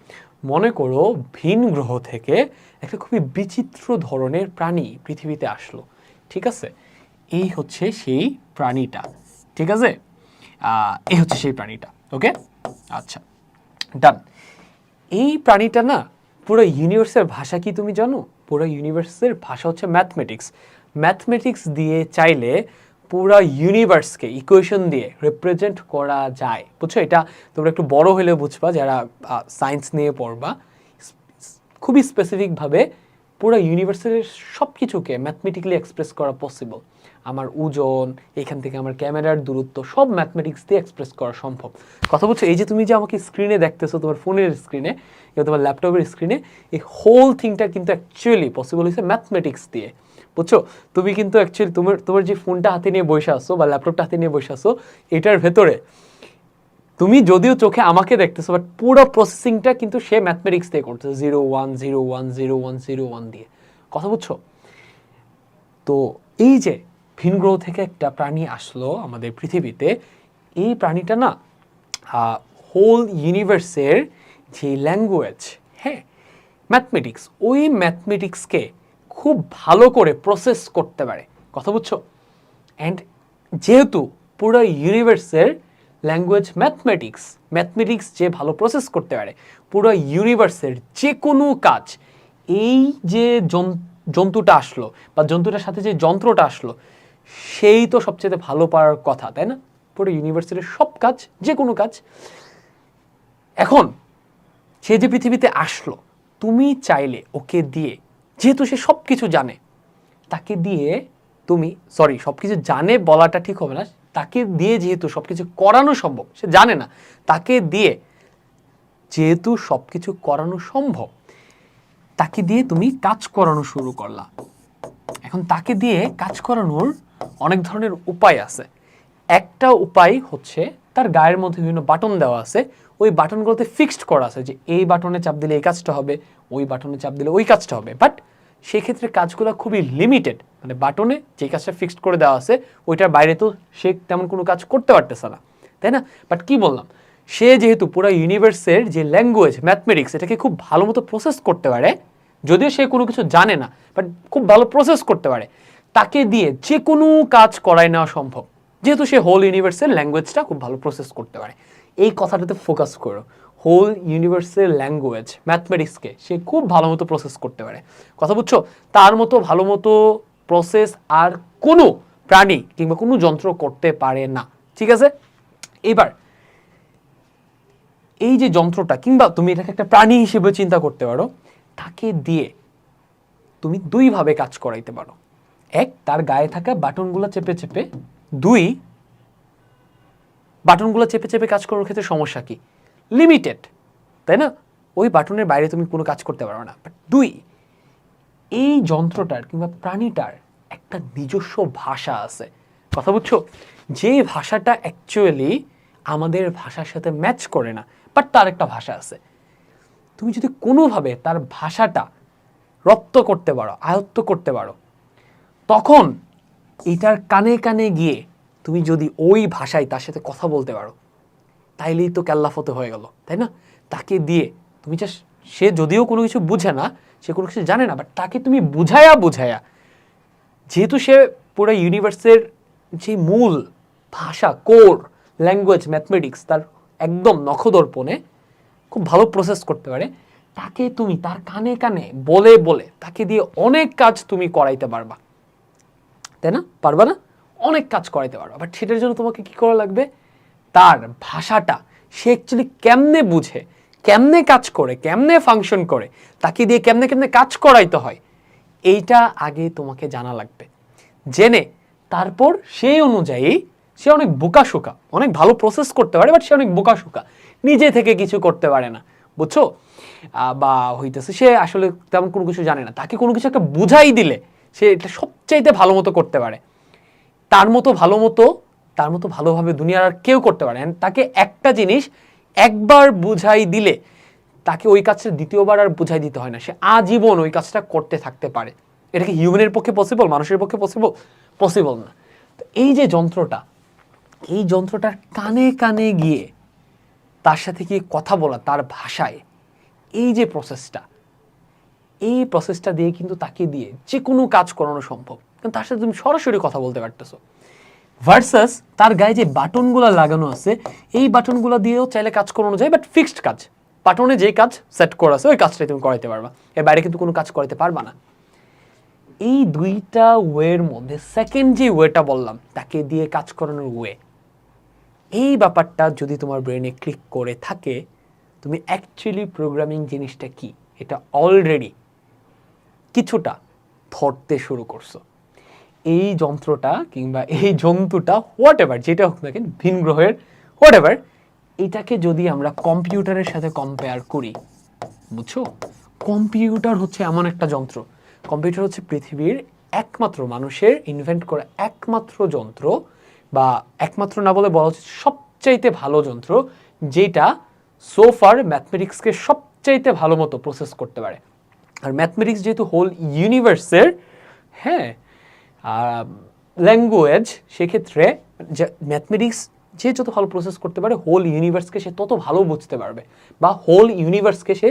মনে করো ভিন গ্রহ থেকে একটা খুবই বিচিত্র ধরনের প্রাণী পৃথিবীতে আসলো, ঠিক আছে, এই হচ্ছে সেই প্রাণীটা, ঠিক আছে, এই হচ্ছে সেই প্রাণীটা, ওকে, আচ্ছা, ডান। এই প্রাণীটা না, পুরো ইউনিভার্সের ভাষা কি তুমি জানো? পুরো ইউনিভার্সের ভাষা হচ্ছে ম্যাথমেটিক্স। ম্যাথমেটিক্স দিয়ে চাইলে পুরো ইউনিভার্সকে ইকুয়েশন দিয়ে রিপ্রেজেন্ট করা যায়, বুঝছো? এটা তোমরা একটু বড় হলে বুঝবা, যারা সায়েন্স নিয়ে পড়বা, খুবই স্পেসিফিকভাবে পুরো ইউনিভার্সের সব কিছুকে ম্যাথমেটিক্যালি এক্সপ্রেস করা পসিবল। আমার ওজন, এখান থেকে আমার ক্যামেরার দূরত্ব, সব ম্যাথমেটিক্স দিয়ে এক্সপ্রেস করা সম্ভব। কথা বলছো, এই যে তুমি যে আমাকে স্ক্রিনে দেখতেছো, তোমার ফোনের স্ক্রিনে কিংবা তোমার ল্যাপটপের স্ক্রিনে, এই হোল থিংটা কিন্তু অ্যাকচুয়ালি পসিবল হয়েছে ম্যাথমেটিক্স দিয়ে, বুঝছো? তুমি কিন্তু অ্যাকচুয়ালি তোমার যে ফোনটা হাতে নিয়ে বসে আসো বা ল্যাপটপটা হাতে নিয়ে বসে আসো, এটার ভেতরে তুমি যদিও চোখে আমাকে দেখতেছো, বাট পুরো প্রসেসিংটা কিন্তু সে ম্যাথমেটিক্স দিয়ে করতেছে, 0 1 0 1 0 1 0 1 দিয়ে, কথা বুঝছো? তো এই যে ভিন গ্রহ থেকে একটা প্রাণী আসলো আমাদের পৃথিবীতে, এই প্রাণীটা না হোল ইউনিভার্সের যে ল্যাঙ্গুয়েজ, হ্যাঁ, ম্যাথমেটিক্স, ওই ম্যাথমেটিক্সকে খুব ভালো করে প্রসেস করতে পারে, কথা বুঝছো? অ্যান্ড যেহেতু পুরো ইউনিভার্সের ল্যাঙ্গুয়েজ ম্যাথমেটিক্স, ম্যাথমেটিক্স যে ভালো প্রসেস করতে পারে পুরো ইউনিভার্সের যে কোনো কাজ, এই যে জন্তুটা আসলো বা জন্তুটার সাথে যে যন্ত্রটা আসলো, সেই তো সবচেয়ে ভালো পারার কথা, তাই না? পুরো ইউনিভার্সের সব কাজ, যে কোনো কাজ। এখন সে যে পৃথিবীতে আসলো, তুমি চাইলে ওকে দিয়ে, যেহেতু সে সব কিছু জানে, তাকে দিয়ে তুমি, সরি, সব কিছু জানে বলাটা ঠিক হবে না, তাকে দিয়ে যেহেতু সব কিছু করানো সম্ভব, সে জানে না, তাকে দিয়ে যেহেতু সব কিছু করানো সম্ভব, তাকে দিয়ে তুমি কাজ করানো শুরু করলা। এখন তাকে দিয়ে কাজ করানোর অনেক ধরনের উপায় আছে। একটা উপায় হচ্ছে তার গায়ের মধ্যে বিভিন্ন বাটন দেওয়া আছে, ওই বাটনগুলোতে ফিক্সড করা আছে যে এই বাটনে চাপ দিলে এই কাজটা হবে, ওই বাটনে চাপ দিলে ওই কাজটা হবে, বাট সেক্ষেত্রে কাজগুলো খুবই লিমিটেড, মানে বাটনে যে কাজটা ফিক্সড করে দেওয়া আছে ওইটার বাইরে তো সে তেমন কোনো কাজ করতে পারতেছে না, তাই না? বাট কি বললাম, সে যেহেতু পুরো ইউনিভার্সের যে ল্যাঙ্গুয়েজ ম্যাথমেটিক্স, এটাকে খুব ভালো মতো প্রসেস করতে পারে, যদিও সে কোনো কিছু জানে না, বাট খুব ভালো প্রসেস করতে পারে, তাকে দিয়ে যে কোনো কাজ করায় নেওয়া সম্ভব, যেহেতু সে হোল ইউনিভার্সের ল্যাঙ্গুয়েজটা খুব ভালো প্রসেস করতে পারে। এই কথাটাতে ফোকাস করো, হোল ইউনিভার্সের ল্যাঙ্গুয়েজ ম্যাথমেটিক্সকে সে খুব ভালো মতো প্রসেস করতে পারে, কথা বুঝছো? তার মতো ভালো মতো প্রসেস আর কোনো প্রাণী কিংবা কোনো যন্ত্র করতে পারে না, ঠিক আছে? এবার এই যে যন্ত্রটা, কিংবা তুমি এটাকে একটা প্রাণী হিসেবে চিন্তা করতে পারো, তাকে দিয়ে তুমি দুইভাবে কাজ করাইতে পারো। এক, তার গায়ে থাকা বাটনগুলো চেপে চেপে, দুই, বাটনগুলো চেপে চেপে কাজ করার ক্ষেত্রে সমস্যা কি? লিমিটেড, তাই না? ওই বাটনের বাইরে তুমি কোনো কাজ করতে পারো না। বাট দুই, এই যন্ত্রটার কিংবা প্রাণীটার একটা নিজস্ব ভাষা আছে, কথা বুঝছো? যে ভাষাটা অ্যাকচুয়ালি আমাদের ভাষার সাথে ম্যাচ করে না, বাট তার একটা ভাষা আছে। তুমি যদি কোনোভাবে তার ভাষাটা রপ্ত করতে পারো, আয়ত্ত করতে পারো, তখন এটার কানে কানে গিয়ে তুমি যদি ওই ভাষায় তার সাথে কথা বলতে পারো তাইলেই তো কেল্লাফতে হয়ে গেল, তাই না? তাকে দিয়ে তুমি জাস্ট, সে যদিও কোনো কিছু বুঝে না, সে কোনো কিছু জানে না, বাট তাকে তুমি বুঝায়া যেহেতু সে পুরো ইউনিভার্সের যে মূল ভাষা, কোর ল্যাঙ্গুয়েজ ম্যাথমেটিক্স তার একদম নখদর্পণে খুব ভালো প্রসেস করতে পারে, তাকে তুমি তার কানে কানে বলে বলে তাকে দিয়ে অনেক কাজ তুমি করাইতে পারবা, তাই না? পারবা না? অনেক কাজ করাইতে পারবা। বাট সেটার জন্য তোমাকে কি করা লাগবে? তার ভাষাটা সে অ্যাকচুয়ালি কেমনে বুঝে, কেমনে কাজ করে, কেমনে ফাংশন করে, তাকে দিয়ে কেমনে কেমনে কাজ করাইতে হয়, এইটা আগে তোমাকে জানা লাগবে। জেনে তারপর সেই অনুযায়ী সে অনেক বোকাশোকা, অনেক ভালো প্রসেস করতে পারে, বাট সে অনেক বোকাশোকা, নিজে থেকে কিছু করতে পারে না, বুঝছো? বা হইতেছে সে আসলে তেমন কোনো কিছু জানে না, তাকে কোনো কিছু একটা বুঝাই দিলে সে এটা সবচাইতে ভালো মতো করতে পারে, তার মতো ভালোভাবে দুনিয়ার আর কেউ করতে পারে। তাকে একটা জিনিস একবার বুঝাই দিলে তাকে ওই কাজটা দ্বিতীয়বার আর বুঝাই দিতে হয় না, সে আজীবন ওই কাজটা করতে থাকতে পারে। এটা কি হিউম্যানের পক্ষে পসিবল? মানুষের পক্ষে পসিবল না। তো এই যে যন্ত্রটা, এই যন্ত্রটার কানে কানে গিয়ে তার সাথে গিয়ে কথা বলা তার ভাষায়, এই যে প্রসেসটা দিয়ে কিন্তু তাকে দিয়ে যে কোনো কাজ করানো সম্ভব, কারণ তার সাথে তুমি সরাসরি কথা বলতে পারতেছো। ভার্সাস তার গায়ে যে বাটনগুলো লাগানো আছে, এই বাটনগুলো দিয়েও চাইলে কাজ করানো যায়, বাট ফিক্সড কাজ, বাটনে যেই কাজ সেট করা আছে ওই কাজটাই তুমি করাইতে পারবা, এর বাইরে কিন্তু কোনো কাজ করাইতে পারবা না। এই দুইটা ওয়ের মধ্যে সেকেন্ড যে ওয়েটা বললাম, তাকে দিয়ে কাজ করানোর ওয়ে, এই ব্যাপারটা যদি তোমার ব্রেনে ক্লিক করে থাকে, তুমি অ্যাকচুয়ালি প্রোগ্রামিং জিনিসটা কি এটা অলরেডি কিছুটা ধরতে শুরু করছো। এই যন্ত্রটা কিংবা এই জন্তুটা হোয়াট এভার, যেটা হোক না কেন, ভিন গ্রহের হোয়াট এভার, এটাকে যদি আমরা কম্পিউটারের সাথে কম্পেয়ার করি, বুঝছো? কম্পিউটার হচ্ছে এমন একটা যন্ত্র, কম্পিউটার হচ্ছে পৃথিবীর একমাত্র মানুষের ইনভেন্ট করা একমাত্র যন্ত্র, বা একমাত্র না বলে বলা উচিত সবচাইতে ভালো যন্ত্র, যেটা সোফার ম্যাথমেটিক্সকে সবচাইতে ভালো মতো প্রসেস করতে পারে। আর ম্যাথমেটিক্স যেহেতু হোল ইউনিভার্সের ল্যাঙ্গুয়েজ, সেক্ষেত্রে ম্যাথমেটিক্স যে যত ভালো প্রসেস করতে পারে, হোল ইউনিভার্সকে সে তত ভালো বুঝতে পারবে, বা হোল ইউনিভার্সকে সে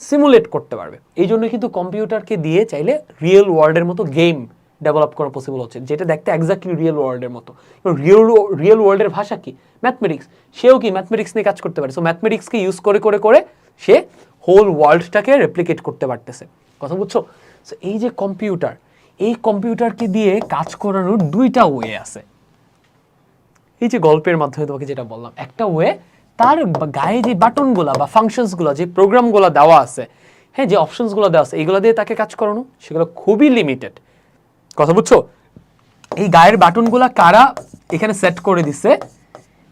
সিমুলেট করতে পারবে। এই জন্য কিন্তু কম্পিউটারকে দিয়ে চাইলে রিয়েল ওয়ার্ল্ডের মতো গেম ডেভেলপ করা পসিবল হচ্ছে, যেটা দেখতে এক্স্যাক্টলি রিয়েল ওয়ার্ল্ডের মতো। রিয়েল ওয়ার্ল্ডের ভাষা কি? ম্যাথমেটিক্স। সেও কি ম্যাথমেটিক্স নিয়ে কাজ করতে পারে। সো ম্যাথমেটিক্সকে ইউজ করে করে করে সে হোল ওয়ার্ল্ডটাকে রেপ্লিকেট করতে পারতেছে। কথা বুঝছো? সো এই যে কম্পিউটার, এই কম্পিউটারকে দিয়ে কাজ করানোর দুইটা ওয়ে আছে। এই যে গল্পের মাধ্যমে তোমাকে যেটা বললাম, একটা ওয়ে তার গায়ে যে বাটনগুলা বা ফাংশনসগুলো, যে প্রোগ্রামগুলো দেওয়া আছে, হ্যাঁ, যে অপশনসগুলো দেওয়া আছে, এগুলো দিয়ে তাকে কাজ করানো, সেগুলো খুবই লিমিটেড। কথা বুঝছো? এই গায়ের বাটনগুলা কারা এখানে সেট করে দিছে?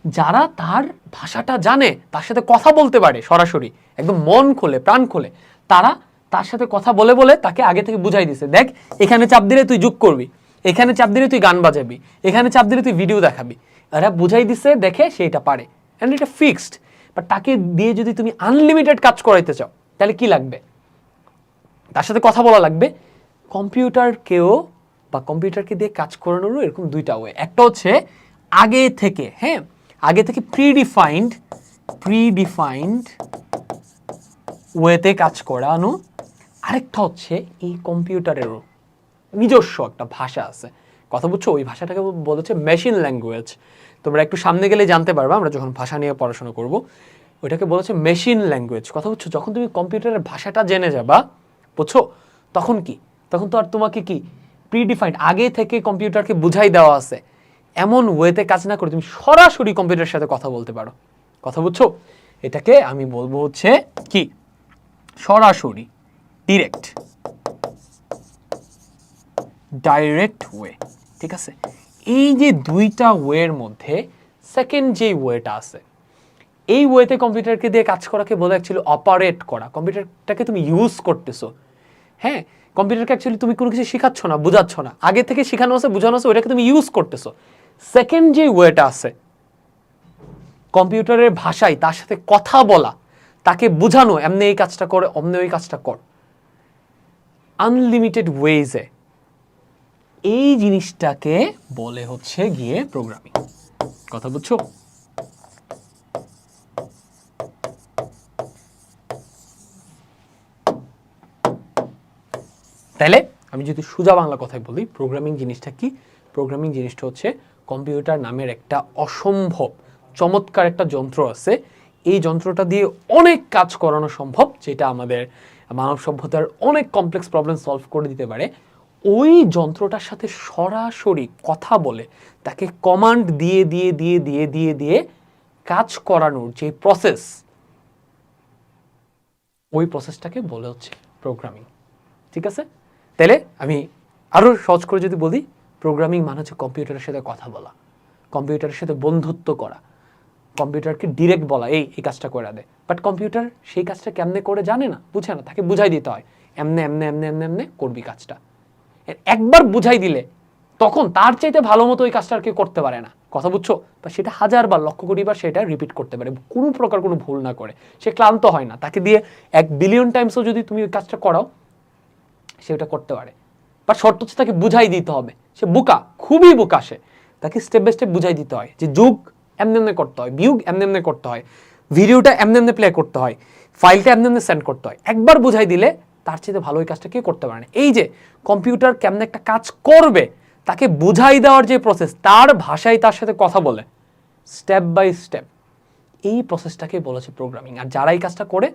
যারা তার ভাষাটা জানে, তার সাথে কথা বলতে পারে সরাসরি, একদম মন খুলে প্রাণ খুলে, তারা তার সাথে কথা বলে বলে তাকে আগে থেকে বুঝাই দিছে, দেখ এখানে চাপ দিলে তুই যোগ করবি, এখানে চাপ দিলে তুই গান বাজাবি, এখানে চাপ দিলে তুই ভিডিও দেখাবি। এরা বুঝাই দিছে, দেখে সে এটা পারে, অ্যান্ড এটা ফিক্সড। বাট তাকে দিয়ে যদি তুমি আনলিমিটেড কাজ করাইতে চাও, তাহলে কি লাগবে? তার সাথে কথা বলা লাগবে। কম্পিউটারকেও বা কম্পিউটারকে দিয়ে কাজ করানোরও এরকম দুইটা ওয়ে। একটা হচ্ছে আগে থেকে, আগে থেকে প্রিডিফাইন্ড ওয়েতে কাজ করানো। আরেকটা হচ্ছে এই কম্পিউটারেরও নিজস্ব একটা ভাষা আছে। কথা বুঝছো? ওই ভাষাটাকে বলেছে মেশিন ল্যাঙ্গুয়েজ। তোমরা একটু সামনে গেলে জানতে পারবা, আমরা যখন ভাষা নিয়ে পড়াশোনা করব, ওইটাকে বলেছে মেশিন ল্যাঙ্গুয়েজ। কথা বুঝছো? যখন তুমি কম্পিউটারের ভাষাটা জেনে যাবা, বুঝছো, তখন কি, তখন তো আর তোমাকে কি প্রিডিফাইন্ড আগে থেকে কম্পিউটারকে বুঝাই দেওয়া আছে এমন ওয়েতে কাজ না করে তুমি সরাসরি কম্পিউটারের সাথে কথা বলতে পারো। কথা বুঝছো? এটাকে আমি বলবো হচ্ছে কি, সরাসরি ডাইরেক্ট ওয়ে। ঠিক আছে? এই যে দুইটা ওয়ের মধ্যে সেকেন্ড যে ওয়েটা আছে, এই ওয়েতে কম্পিউটারকে দিয়ে কাজ করাকে বলে অ্যাকচুয়ালি অপারেট করা। কম্পিউটারটাকে তুমি ইউজ করতেছো, হ্যাঁ, কম্পিউটারকে অ্যাকচুয়ালি তুমি কোনো কিছু শেখাচ্ছ না, বোঝাচ্ছ না, আগে থেকে শেখানো আছে, বোঝানো আছে, ওইটাকে তুমি ইউজ করতেছো। সেকেন্ড যে ওয়েটা আছে, কম্পিউটারের ভাষায় তার সাথে কথা বলা, তাকে বোঝানো, এমনি এই কাজটা করে, অমনি ওই কাজটা কর, আনলিমিটেড ওয়েজে এই জিনিসটাকে বলে হচ্ছে গিয়ে প্রোগ্রামিং। কথা বুঝছো? তাইলে আমি যদি সোজা বাংলা কথায় বলি, প্রোগ্রামিং জিনিসটা কি? প্রোগ্রামিং জিনিসটা হচ্ছে কম্পিউটার নামের একটা অসম্ভব চমৎকার একটা যন্ত্র আছে। এই যন্ত্রটা দিয়ে অনেক কাজ করানো সম্ভব, যেটা আমাদের মানব সভ্যতার অনেক কমপ্লেক্স প্রবলেম সলভ করে দিতে পারে। ওই যন্ত্রটার সাথে সরাসরি কথা বলে তাকে কমান্ড দিয়ে দিয়ে দিয়ে দিয়ে দিয়ে দিয়ে কাজ করানোর যে প্রসেস, ওই প্রসেসটাকে বলে হচ্ছে প্রোগ্রামিং। ঠিক আছে? তাহলে আমি আরও সহজ করে যদি বলি, প্রোগ্রামিং মানে হচ্ছে কম্পিউটারের সাথে কথা বলা, কম্পিউটারের সাথে বন্ধুত্ব করা, কম্পিউটারকে ডিরেক্ট বলা এই কাজটা করে দে। বাট কম্পিউটার সেই কাজটা কেমনে করে জানে না, বুঝে না, তাকে বুঝাই দিতে হয় এমনে এমনে এমনে এমনে এমনে করবি কাজটা। একবার বুঝাই দিলে তখন তার চাইতে ভালো মতো ওই কাজটা আর কেউ করতে পারে না। কথা বুঝছো? বা সেটা 1000 বার 1,00,000 কোটি বার সেটা রিপিট করতে পারে, কোনো প্রকার কোনো ভুল না করে। সে ক্লান্ত হয় না, তাকে দিয়ে 1 বিলিয়ন টাইমসও যদি তুমি ওই কাজটা করাও সে ওটা করতে পারে। বাট শর্ত হচ্ছে তাকে বুঝাই দিতে হবে। সে বোকা, খুবই বোকা সে। তাকে স্টেপ বাই স্টেপ বুঝাই দিতে হয় যে যোগ এমনি এমনি করতে হয়, বিয়োগ এমনি এমনি করতে হয়, ভিডিওটা এমনি এমনি প্লে করতে হয়, ফাইলটা এমনি এমনি সেন্ড করতে হয়। একবার বুঝাই দিলে তার চেয়ে ভালো ওই কাজটা কেউ করতে পারে না। এই যে কম্পিউটার কেমন একটা কাজ করবে তাকে বুঝাই দেওয়ার যে প্রসেস, তার ভাষায় তার সাথে কথা বলে স্টেপ বাই স্টেপ, এই প্রসেসটাকে বলেছে প্রোগ্রামিং। আর যারা এই কাজটা করে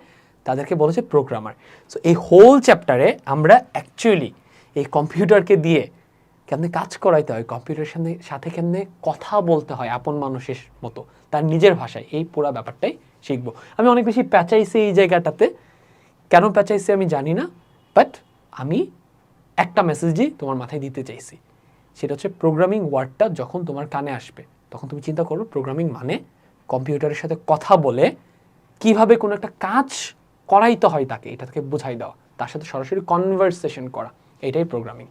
তাদেরকে বলেছে প্রোগ্রামার। সো এই হোল চ্যাপ্টারে আমরা অ্যাকচুয়ালি এই কম্পিউটারকে দিয়ে কেমনে কাজ করাইতে হয়, কম্পিউটারের সাথে কেমনে কথা বলতে হয় আপন মানুষের মতো তার নিজের ভাষায়, এই পুরো ব্যাপারটাই শিখবো। আমি অনেক বেশি প্যাঁচাইছি এই জায়গাটাতে, কেন প্যাঁচাইছি আমি জানি না, বাট আমি একটা মেসেজই তোমার মাথায় দিতে চাইছি। সেটা হচ্ছে প্রোগ্রামিং ওয়ার্ডটা যখন তোমার কানে আসবে তখন তুমি চিন্তা করো প্রোগ্রামিং মানে কম্পিউটারের সাথে কথা বলে কিভাবে কোনো একটা কাজ করাইতে হয় তাকে, এটা তাকে বোঝাই দেওয়া, তার সাথে সরাসরি কনভারসেশন করা, এটাই প্রোগ্রামিং।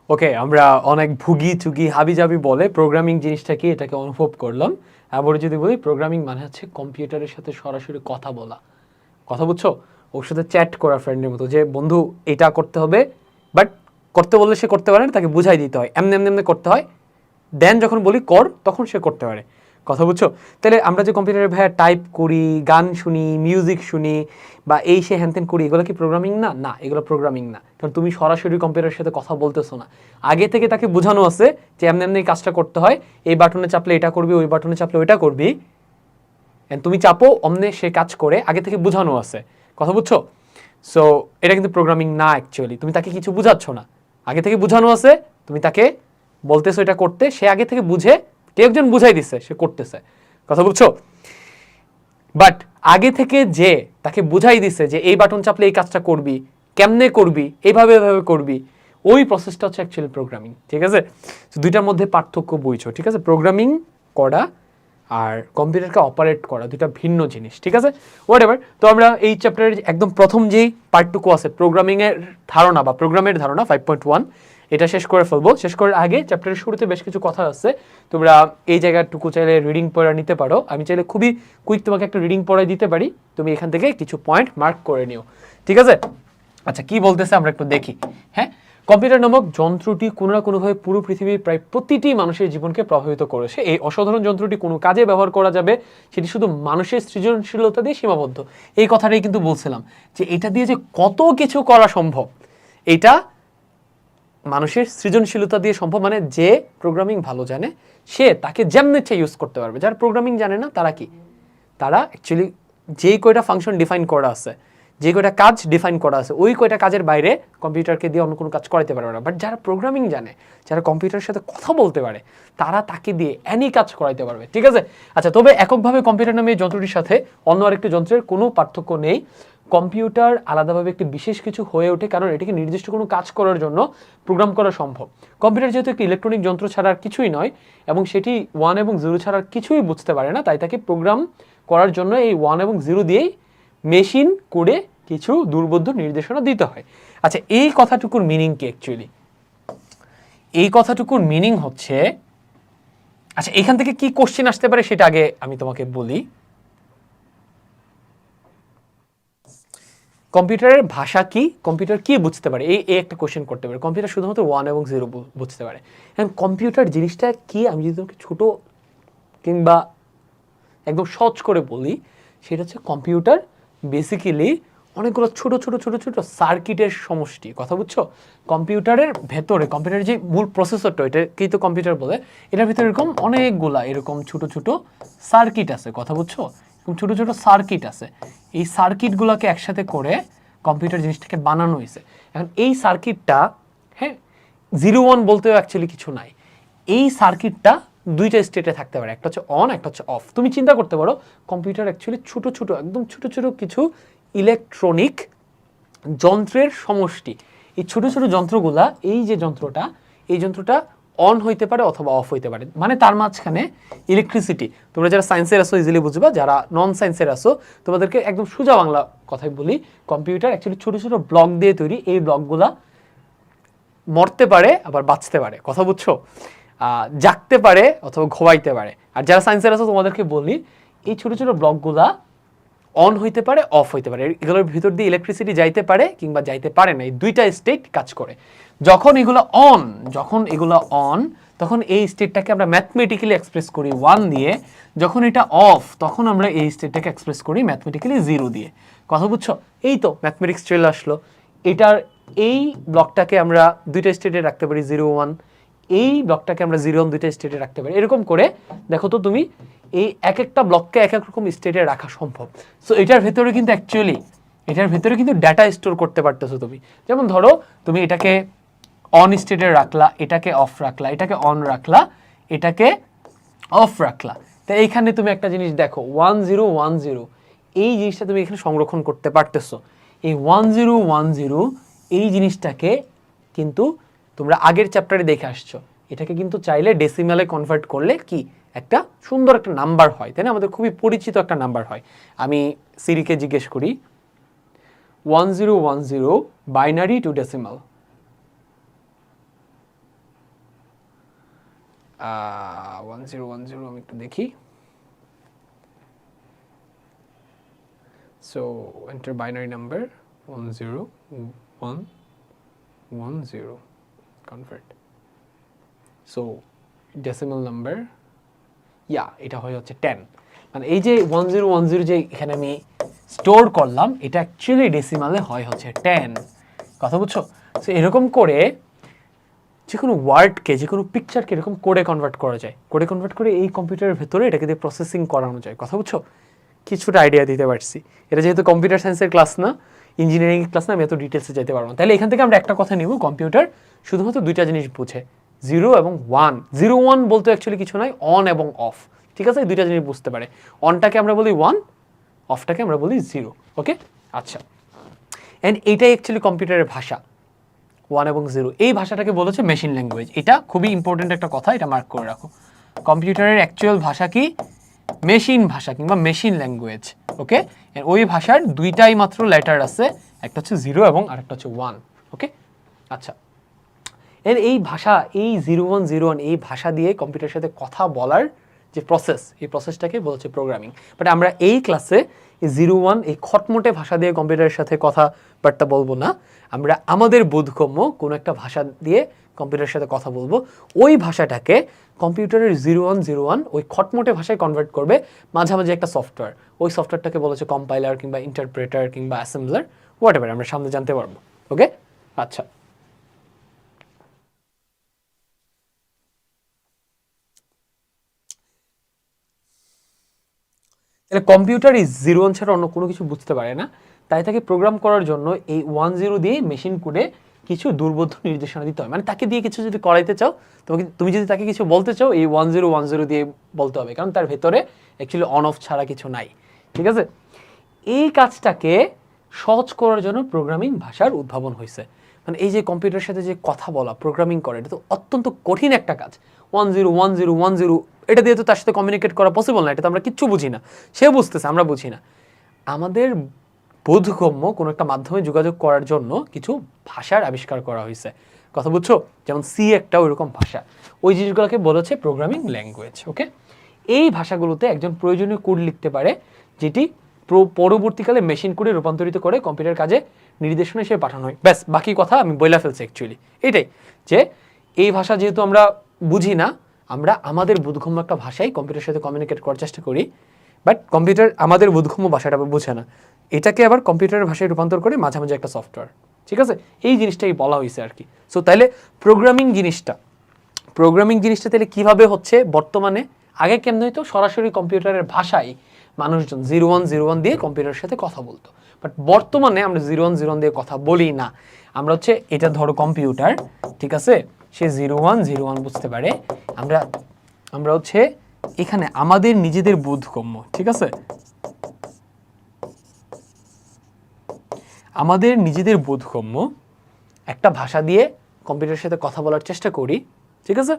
ওকে, আমরা অনেক ভুগি চুগি হাবিজাবি বলে প্রোগ্রামিং জিনিসটা কি এটাকে অনুভব করলাম। আবার যদি বলি প্রোগ্রামিং মানে হচ্ছে কম্পিউটারের সাথে সরাসরি কথা বলা। কথা বুঝছো? ওর সাথে চ্যাট করা ফ্রেন্ডের মতো, যে বন্ধু এটা করতে হবে, বাট করতে বললে সে করতে পারে না, তাকে বুঝাই দিতে হয় এমনি এমনি এমনি করতে হয়, দেন যখন বলি কর তখন সে করতে পারে। কথা বুঝছো? তাহলে আমরা যে কম্পিউটারে ভাইয়া টাইপ করি, গান শুনি, মিউজিক শুনি, বা এই সে হ্যানত্যান করি, এগুলো কি প্রোগ্রামিং না? না, এগুলো প্রোগ্রামিং না। কারণ তুমি সরাসরি কম্পিউটারের সাথে কথা বলতেছো না, আগে থেকে তাকে বোঝানো আছে যে এমনি এমনি কাজটা করতে হয়, এই বাটনে চাপলে এটা করবি, ওই বাটনে চাপলে ওইটা করবি, তুমি চাপো অমনে সে কাজ করে, আগে থেকে বোঝানো আছে। কথা বুঝছো? সো এটা কিন্তু প্রোগ্রামিং না অ্যাকচুয়ালি, তুমি তাকে কিছু বুঝাচ্ছ না, আগে থেকে বোঝানো আছে, তুমি তাকে বলতেছো এটা করতে, সে আগে থেকে বুঝে, কেউ একজন বুঝাই দিচ্ছে, সে করতেছে। কথা বুঝছো? বাট আগে থেকে যে তাকে বুঝাই দিচ্ছে যে এই বাটন চাপলে এই কাজটা করবি, কেমনে করবি, এইভাবে এভাবে করবি, ওই প্রসেসটা হচ্ছে অ্যাকচুয়ালি প্রোগ্রামিং। ঠিক আছে? দুইটার মধ্যে পার্থক্য বুঝছো? ঠিক আছে? প্রোগ্রামিং করা আর কম্পিউটারকে অপারেট করা দুইটা ভিন্ন জিনিস। ঠিক আছে? হোয়াটএভার। তো আমরা এই চ্যাপ্টারের একদম প্রথম যেই পার্টটুকু আছে প্রোগ্রামিংয়ের ধারণা বা প্রোগ্রামের ধারণা 5.1, এটা শেষ করে ফেলবো। শেষ করার আগে চ্যাপ্টারের শুরুতে বেশ কিছু কথা আছে, তোমরা এই জায়গাটুকু চাইলে রিডিং পড়া নিতে পারো। আমি চাইলে খুবই কুইক তোমাকে একটা রিডিং পড়াই দিতে পারি, তুমি এখান থেকে কিছু পয়েন্ট মার্ক করে নিও। ঠিক আছে? আচ্ছা, কি বলতেছে আমরা একটু দেখি। হ্যাঁ, কম্পিউটার নামক যন্ত্রটি কোনো না কোনোভাবে পুরো পৃথিবীর প্রায় প্রতিটি মানুষের জীবনকে প্রভাবিত করেছে। এই অসাধারণ যন্ত্রটি কোনো কাজে ব্যবহার করা যাবে, সেটি শুধু মানুষের সৃজনশীলতা দিয়ে সীমাবদ্ধ। এই কথাটাই কিন্তু বলছিলাম যে এটা দিয়ে যে কত কিছু করা সম্ভব, এটা মানুষের সৃজনশীলতা দিয়ে সম্ভব। মানে যে প্রোগ্রামিং ভালো জানে সে তাকে যেমন ইচ্ছা ইউজ করতে পারবে। যারা প্রোগ্রামিং জানে না তারা কি, তারা অ্যাকচুয়ালি যেই কয়টা ফাংশন ডিফাইন করা আছে, যে কয়টা কাজ ডিফাইন করা আছে, ওই কয়টা কাজের বাইরে কম্পিউটারকে দিয়ে অন্য কোনো কাজ করাতে পারবে না। বাট যারা প্রোগ্রামিং জানে, যারা কম্পিউটারের সাথে কথা বলতে পারে, তারা তাকে দিয়ে এনি কাজ করাইতে পারবে। ঠিক আছে? আচ্ছা, তবে এককভাবে কম্পিউটার নামে এই যন্ত্রটির সাথে অন্য আরেকটি যন্ত্রের কোনো পার্থক্য নেই। কম্পিউটার আলাদাভাবে একটি বিশেষ কিছু হয়ে ওঠে কারণ এটিকে নির্দিষ্ট কোনো কাজ করার জন্য প্রোগ্রাম করা সম্ভব। কম্পিউটার যেহেতু একটি ইলেকট্রনিক যন্ত্র ছাড়া আর কিছুই নয় এবং সেটি 1 এবং 0 ছাড়া আর কিছুই বুঝতে পারে না, তাই তাকে প্রোগ্রাম করার জন্য এই 1 এবং 0 দিয়েই মেশিন করে কিছু দুর্বোধ্য নির্দেশনা দিতে হয়। আচ্ছা, এই কথাটুকুর মিনিং কি অ্যাকচুয়ালি? এই কথাটুকুর মিনিং হচ্ছে, আচ্ছা এখান থেকে কি কোশ্চেন আসতে পারে সেটা আগে আমি তোমাকে বলি। কম্পিউটারের ভাষা কি, কম্পিউটার কি বুঝতে পারে, এই একটা কোশ্চেন করতে পারে। কম্পিউটার শুধুমাত্র 1 এবং 0 বুঝতে পারে। এখন কম্পিউটার জিনিসটা কি আমি যদি তোমাকে ছোট কিংবা একদম সহজ করে বলি, সেটা হচ্ছে কম্পিউটার বেসিক্যালি অনেকগুলো ছোট ছোট ছোট ছোট সার্কিটের সমষ্টি। কথা বুঝছো? কম্পিউটারের ভেতরে, কম্পিউটারের যে মূল প্রসেসরটা, এটাকেই তো কম্পিউটার বলে, এটার ভিতরে এরকম অনেকগুলা এরকম ছোট ছোট সার্কিট আছে। কথা বুঝছো? এরকম ছোট ছোট সার্কিট আছে। এই সার্কিটগুলোকে একসাথে করে কম্পিউটার জিনিসটাকে বানানো হয়েছে। এখন এই সার্কিটটা, হ্যাঁ, 0-1 বলতেও অ্যাকচুয়ালি কিছু নাই। এই সার্কিটটা দুইটা স্টেটে থাকতে পারে, একটা হচ্ছে অন, একটা হচ্ছে অফ। তুমি চিন্তা করতে পারো কম্পিউটার অ্যাকচুয়ালি ছোট ছোট, একদম ছোট ছোট কিছু ইলেকট্রনিক যন্ত্রের সমষ্টি। এই ছোট ছোট যন্ত্রগুলা, এই যে যন্ত্রটা, এই যন্ত্রটা অন হইতে পারে অথবা অফ হইতে পারে, মানে তার মাঝখানে ইলেকট্রিসিটি। তোমরা যারা সায়েন্সের আসো ইজিলি বুঝবা, যারা নন সায়েন্সের আসো তোমাদেরকে একদম সোজা বাংলা কথাই বলি, কম্পিউটার অ্যাকচুয়ালি ছোট ছোট ব্লক দিয়ে তৈরি। এই ব্লকগুলা মরতে পারে আবার বাঁচতে পারে। কথা বুঝছো? জাগতে পারে অথবা ঘুমাইতে পারে। আর যারা সায়েন্সের আছে তোমাদেরকে বলি, এই ছোট ছোট ব্লকগুলা অন হইতে পারে, অফ হইতে পারে। এগুলোর ভিতর দিয়ে ইলেকট্রিসিটি যাইতে পারে কিংবা যাইতে পারে না, এই দুইটা স্টেট কাজ করে। যখন এগুলো অন, তখন এই স্টেটটাকে আমরা ম্যাথমেটিক্যালি এক্সপ্রেস করি 1 দিয়ে। যখন এটা অফ, তখন আমরা এই স্টেটটাকে এক্সপ্রেস করি ম্যাথমেটিক্যালি 0 দিয়ে। কথা বুঝছো? এই তো ম্যাথমেটিক্স চলে আসলো। এটার এই ব্লকটাকে আমরা দুইটা স্টেটে রাখতে পারি, 0-1। এই ব্লকটাকে আমরা 0-1 দুইটা স্টেটে রাখতে পারি। এরকম করে দেখো তো তুমি, এই এক একটা ব্লককে এক এক রকম স্টেটে রাখা সম্ভব। সো এটার ভেতরে কিন্তু অ্যাকচুয়ালি, এটার ভেতরে কিন্তু ডাটা স্টোর করতে পারতেছো তুমি। যেমন ধরো তুমি এটাকে অন স্টেটে রাখলা, এটাকে অফ রাখলা, এটাকে অন রাখলা, এটাকে অফ রাখলা। তো এইখানে তুমি একটা জিনিস দেখো, 1010, এই জিনিসটা তুমি এখানে সংরক্ষণ করতে পারতেছো। এই 1010 এই জিনিসটাকে কিন্তু তোমরা আগের চ্যাপ্টারে দেখে আসছো। এটাকে কিন্তু চাইলে ডেসিমালে কনভার্ট করলে কি একটা সুন্দর একটা নাম্বার হয়, তাই না? আমাদের খুবই পরিচিত একটা নাম্বার হয়। আমি সিরিকে জিজ্ঞেস করি 1010 বাইনারি টু ডেসিমাল। 1010 আমি একটু দেখি। So enter binary number 10110 convert. So decimal number, এটা হয়ে যাচ্ছে 10। মানে এই যে 1010 যে এখানে আমি স্টোর করলাম, এটা অ্যাকচুয়ালি ডেসিমালে হয় হচ্ছে 10। কথা বুঝছো? সো এরকম করে যে কোনো ওয়ার্ডকে, যে কোনো পিকচারকে এরকম কোডে কনভার্ট করা যায়। কোডে কনভার্ট করে এই কম্পিউটারের ভেতরে এটাকে দিয়ে প্রসেসিং করানো যায়। কথা বুঝছো? কিছুটা আইডিয়া দিতে পারছি। এটা যেহেতু কম্পিউটার সায়েন্সের ক্লাস না, ইঞ্জিনিয়ারিং ক্লাস না, আমি এত ডিটেলসে যেতে পারবো না। তাহলে এখান থেকে আমরা একটা কথা নিব, কম্পিউটার শুধুমাত্র দুইটা জিনিস বুঝে, 0 এবং 1। 0-1 বলতে অ্যাকচুয়ালি কিছু নয়, অন এবং অফ। ঠিক আছে? দুইটা জিনিস বুঝতে পারে। অনটাকে আমরা বলি 1, অফটাকে আমরা বলি 0। ওকে? আচ্ছা, অ্যান্ড এইটাই অ্যাকচুয়ালি কম্পিউটারের ভাষা, 1 এবং 0। এই ভাষাটাকে বলেছে মেশিন ল্যাঙ্গুয়েজ। এটা খুবই ইম্পর্টেন্ট একটা কথা, এটা মার্ক করে রাখো। কম্পিউটারের অ্যাকচুয়াল ভাষা কি? মেশিন ভাষা কিংবা মেশিন ল্যাঙ্গুয়েজ। ওকে? ওই ভাষার দুইটাই মাত্র লেটার আছে, একটা হচ্ছে 0 এবং আরেকটা হচ্ছে 1। ওকে? আচ্ছা, এর এই ভাষা, এই 0101, এই ভাষা দিয়ে কম্পিউটারের সাথে কথা বলার যে প্রসেস, এই প্রসেসটাকে বলছে প্রোগ্রামিং। বাট আমরা এই ক্লাসে এই 01, এই খটমটে ভাষা দিয়ে কম্পিউটারের সাথে কথাবার্তা বলবো না। আমরা আমাদের বোধগম্য কোনো একটা ভাষা দিয়ে কম্পিউটারের সাথে কথা বলবো। ওই ভাষাটাকে কম্পিউটারের 0101 ওই খটমটে ভাষায় কনভার্ট করবে মাঝামাঝি একটা সফটওয়্যার। ওই সফটওয়্যারটাকে বলেছে কম্পাইলার কিংবা ইন্টারপ্রেটার কিংবা অ্যাসেম্বলার, হোয়াট এভার, আমরা সামনে জানতে পারবো। ওকে? আচ্ছা, তাহলে কম্পিউটার এই 01 ছাড়া অন্য কোনো কিছু বুঝতে পারে না। তাই তাকে প্রোগ্রাম করার জন্য এই 10 দিয়ে মেশিন কোডে কিছু দুর্বোধ্য নির্দেশনা দিতে হয়। মানে তাকে দিয়ে কিছু যদি করাইতে চাও, তুমি যদি তাকে কিছু বলতে চাও, এই 1010 দিয়ে বলতে হবে, কারণ তার ভেতরে অ্যাকচুয়ালি অন অফ ছাড়া কিছু নাই। ঠিক আছে? এই কাজটাকে সহজ করার জন্য প্রোগ্রামিং ভাষার উদ্ভাবন হয়েছে। মানে এই যে কম্পিউটারের সাথে যে কথা বলা, প্রোগ্রামিং করা, এটা তো অত্যন্ত কঠিন একটা কাজ। 101010, এটা দিয়ে তো তার সাথে কমিউনিকেট করা পসিবল না। এটা তো আমরা কিচ্ছু বুঝি না, সে বুঝতেছে, আমরা বুঝি না। আমাদের বোধগম্য কোনো একটা মাধ্যমে যোগাযোগ করার জন্য কিছু ভাষার আবিষ্কার করা হয়েছে। কথা বুঝছো? যেমন সি একটা ওইরকম ভাষা, ওই জিনিসগুলোকে বলেছে প্রোগ্রামিং ল্যাঙ্গুয়েজ। ওকে? এই ভাষাগুলোতে একজন প্রয়োজনীয় কোড লিখতে পারে, যেটি পরবর্তীকালে মেশিন কোডে রূপান্তরিত করে কম্পিউটার কাজে নির্দেশনা হিসেবে পাঠানো হয়। ব্যাস, বাকি কথা আমি বইলা ফেলছি অ্যাকচুয়ালি। এটাই যে এই ভাষা যেহেতু আমরা বুঝি না, আমরা আমাদের বোধগম্য একটা ভাষায় কম্পিউটারের সাথে কমিউনিকেট করার চেষ্টা করি, বাট কম্পিউটার আমাদের বোধগম্য ভাষাটা বোঝে না, এটাকে আবার কম্পিউটারের ভাষায় রূপান্তর করে মাঝে মাঝে একটা সফটওয়্যার। ঠিক আছে, এই জিনিসটাই বলা হয়েছে আর কি। সো তাহলে প্রোগ্রামিং জিনিসটা তাহলে কীভাবে হচ্ছে বর্তমানে, আগে কেমন হইতো সরাসরি কম্পিউটারের ভাষায় মানুষজন 0101 দিয়ে কম্পিউটারের সাথে কথা বলতো, বাট বর্তমানে আমরা 0101 দিয়ে কথা বলি না। আমরা হচ্ছে এটা ধরো কম্পিউটার, ঠিক আছে, সে 0101 বুঝতে পারে, আমরা হচ্ছে এখানে আমাদের নিজেদের বোধগম্য, ঠিক আছে, আমাদের নিজেদের বোধগম্য একটা ভাষা দিয়ে কম্পিউটারের সাথে কথা বলার চেষ্টা করি, ঠিক আছে।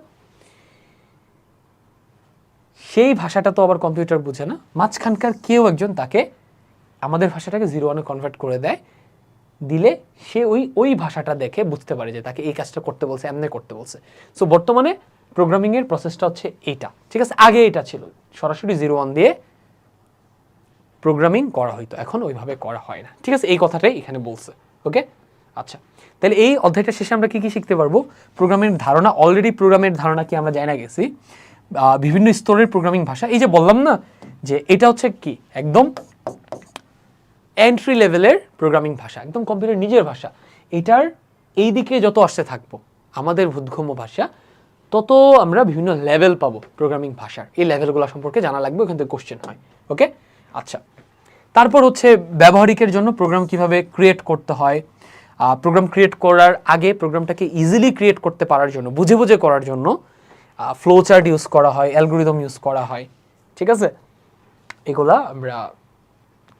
সেই ভাষাটা তো আবার কম্পিউটার বুঝে না, মাঝখানকার কেউ একজন তাকে আমাদের ভাষাটাকে 01-এ কনভার্ট করে দেয়, দিলে সে ওই ভাষাটা দেখে বুঝতে পারে যে তাকে এই কাজটা করতে বলছে, এমনি করতে বলছে। সো বর্তমানে প্রোগ্রামিংয়ের প্রসেসটা হচ্ছে এইটা, ঠিক আছে। আগে এটা ছিল সরাসরি 01 দিয়ে প্রোগ্রামিং করা হইতো, এখন ওইভাবে করা হয় না, ঠিক আছে। এই কথাটাই এখানে বলছে, ওকে। আচ্ছা, তাহলে এই অধ্যায়টা শেষে আমরা কি কি শিখতে পারবো? প্রোগ্রামের ধারণা, অলরেডি প্রোগ্রামের ধারণা কি আমরা জানা গেছি, বিভিন্ন স্তরের প্রোগ্রামিং ভাষা, এই যে বললাম না যে এটা হচ্ছে কি একদম এন্ট্রি লেভেলের প্রোগ্রামিং ভাষা, একদম কম্পিউটার নিজের ভাষা। এটার এই দিকে যত আসতে থাকবো আমাদের বোধগম্য ভাষা, তত আমরা বিভিন্ন লেভেল পাবো প্রোগ্রামিং ভাষার। এই লেভেলগুলো সম্পর্কে জানা লাগবে, ওখান থেকে কোশ্চেন হয়, ওকে। আচ্ছা, তারপর হচ্ছে ব্যবহারিকের জন্য প্রোগ্রাম কিভাবে ক্রিয়েট করতে হয়। প্রোগ্রাম ক্রিয়েট করার আগে প্রোগ্রামটাকে ইজিলি ক্রিয়েট করতে পারার জন্য, বুঝে বুঝে করার জন্য ফ্লো চার্ট ইউজ করা হয়, অ্যালগোরিদম ইউজ করা হয়, ঠিক আছে। এগুলা আমরা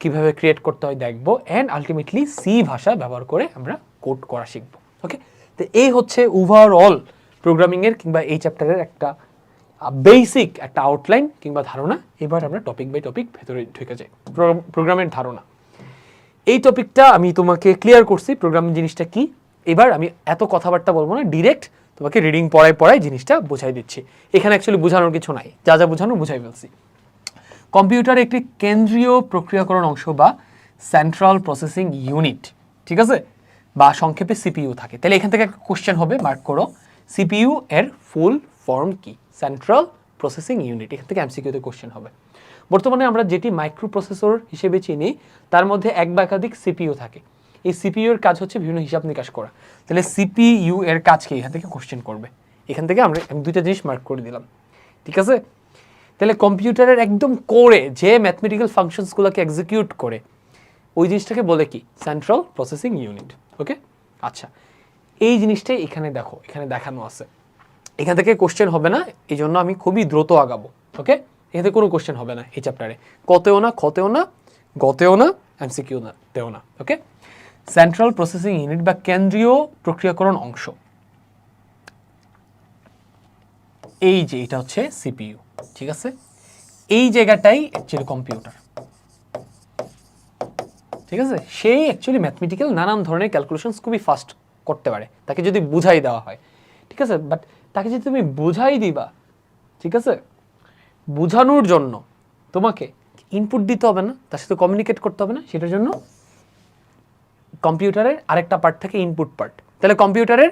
কিভাবে ক্রিয়েট করতে হয় দেখবো, অ্যান্ড আলটিমেটলি সি ভাষা ব্যবহার করে আমরা কোড করা শিখবো, ওকে। তো এই হচ্ছে ওভারঅল প্রোগ্রামিংয়ের কিংবা এই চ্যাপ্টারের একটা বেসিক একটা আউটলাইন কিংবা ধারণা। এবার আমরা টপিক বাই টপিক ভেতরে ঢুকে যাই। প্রোগ্রামের ধারণা, এই টপিকটা আমি তোমাকে ক্লিয়ার করছি প্রোগ্রামিং জিনিসটা কি। এবার আমি এত কথাবার্তা বলবো না, ডিরেক্ট তোমাকে রিডিং পড়ায় জিনিসটা বোঝাই দিচ্ছি। এখানে অ্যাকচুয়ালি বোঝানোর কিছু নাই, যা যা বোঝানো বুঝাই ফেলছি। কম্পিউটার একটি কেন্দ্রীয় প্রক্রিয়াকরণ অংশ বা সেন্ট্রাল প্রসেসিং ইউনিট, ঠিক আছে, বা সংক্ষেপে সিপিইউ থাকে। তাহলে এখান থেকে একটা কোশ্চেন হবে, মার্ক করো, সিপিইউ এর ফুল ফর্ম কি? Central processing unit. এখান থেকে এমসিকিউতে কোশ্চেন হবে। বর্তমানে আমরা যেটি মাইক্রো প্রসেসর হিসেবে চিনি, তার মধ্যে এক বা একাধিক সিপিইউ থাকে। এই সিপিইউ এর কাজ হচ্ছে বিভিন্ন হিসাব নিকাশ করা। তাহলে সিপিইউ এর কাজ কি? এখান থেকে কোশ্চেন করবে। এখান থেকে আমি দুইটা জিনিস মার্ক করে দিলাম, ঠিক আছে। তাহলে কম্পিউটারের একদম কোরে যে ম্যাথমেটিক্যাল ফাংশনসগুলোকে এক্সিকিউট করে, ওই জিনিসটাকে বলে কি? সেন্ট্রাল প্রসেসিং ইউনিট, ওকে। আচ্ছা, এই জিনিসটাই এখানে দেখো, এখানে দেখানো আছে। এখান থেকে কোশ্চেন হবে না, এই জন্য আমি খুবই দ্রুত আগাবো, ওকে। এখান থেকে কোনো কোশ্চেন হবে না এই চ্যাপ্টারে, কতেও না, খতেও না, গতেও না, এমসিকিউ না, তেও না, ওকে। সেন্ট্রাল প্রসেসিং ইউনিট বা কেন্দ্রীয় প্রক্রিয়াকরণ অংশ, এই যে এটা হচ্ছে সিপিইউ, ঠিক আছে। এই জায়গাটাই অ্যাকচুয়ালি কম্পিউটার, ঠিক আছে। সেই অ্যাকচুয়ালি ম্যাথমেটিক্যাল নানান ধরনের ক্যালকুলেশনস খুবই ফাস্ট করতে পারে, তাকে যদি বুঝাই দেওয়া হয়, ঠিক আছে। বাট তাকে যদি তুমি বুঝাই দিবা, ঠিক আছে, বোঝানোর জন্য তোমাকে ইনপুট দিতে হবে না, তার সাথে কমিউনিকেট করতে হবে না, সেটার জন্য কম্পিউটারের আরেকটা পার্ট থাকে, ইনপুট পার্ট। তাহলে কম্পিউটারের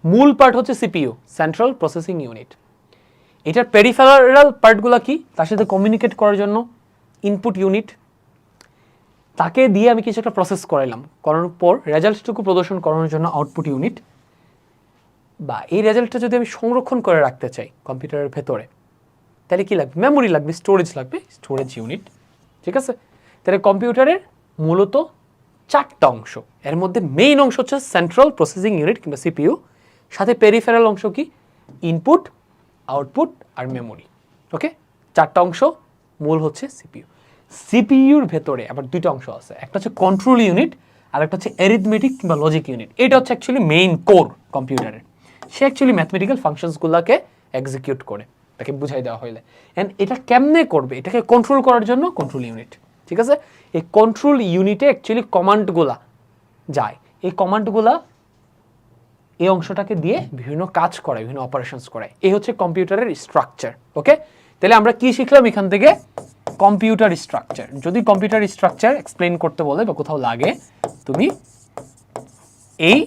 মূল পার্ট হচ্ছে সিপিইউ, সেন্ট্রাল প্রসেসিং ইউনিট। এটার পেরিফেরাল পার্টগুলো কি? তার সাথে কমিউনিকেট করার জন্য ইনপুট ইউনিট, তাকে দিয়ে আমি কিছু একটা প্রসেস করাইলাম, করানোর পর রেজাল্টটুকু প্রদর্শন করানোর জন্য আউটপুট ইউনিট, বা এই রেজাল্টটা যদি আমি সংরক্ষণ করে রাখতে চাই কম্পিউটারের ভেতরে, তাহলে কি লাগবে? মেমোরি লাগবে, স্টোরেজ লাগবে, স্টোরেজ ইউনিট, ঠিক আছে। তাহলে কম্পিউটারের মূলত চারটা অংশ, এর মধ্যে মেইন অংশ হচ্ছে সেন্ট্রাল প্রসেসিং ইউনিট কিংবা সিপিইউ, সাথে পেরিফেরাল অংশ কি? ইনপুট, আউটপুট আর মেমোরি, ওকে। চারটা অংশ, মূল হচ্ছে সিপিইউ। সিপিইউর ভেতরে আবার দুইটা অংশ আছে, একটা হচ্ছে কন্ট্রোল ইউনিট আর একটা হচ্ছে অ্যারিথমেটিক কিংবা লজিক ইউনিট। এটা হচ্ছে অ্যাকচুয়ালি মেইন কোর কম্পিউটারের, সে অ্যাকচুয়ালি ম্যাথমেটিক্যাল ফাংশনসগুলোকে এক্সিকিউট করে, তাকে বুঝাই দেওয়া হইলে। অ্যান্ড এটা কেমনে করবে? এটাকে কন্ট্রোল করার জন্য কন্ট্রোল ইউনিট, ঠিক আছে। এই কন্ট্রোল ইউনিটে অ্যাকচুয়ালি কমান্ডগুলা যায়, এই কমান্ডগুলা এই অংশটাকে দিয়ে বিভিন্ন কাজ করায়, বিভিন্ন অপারেশনস করায়। এই হচ্ছে কম্পিউটারের স্ট্রাকচার, ওকে। তাহলে আমরা কি শিখলাম এখান থেকে? Computer structure. যদি কম্পিউটার স্ট্রাকচার এক্সপ্লেইন করতে বলে বা কোথাও লাগে, তুমি এই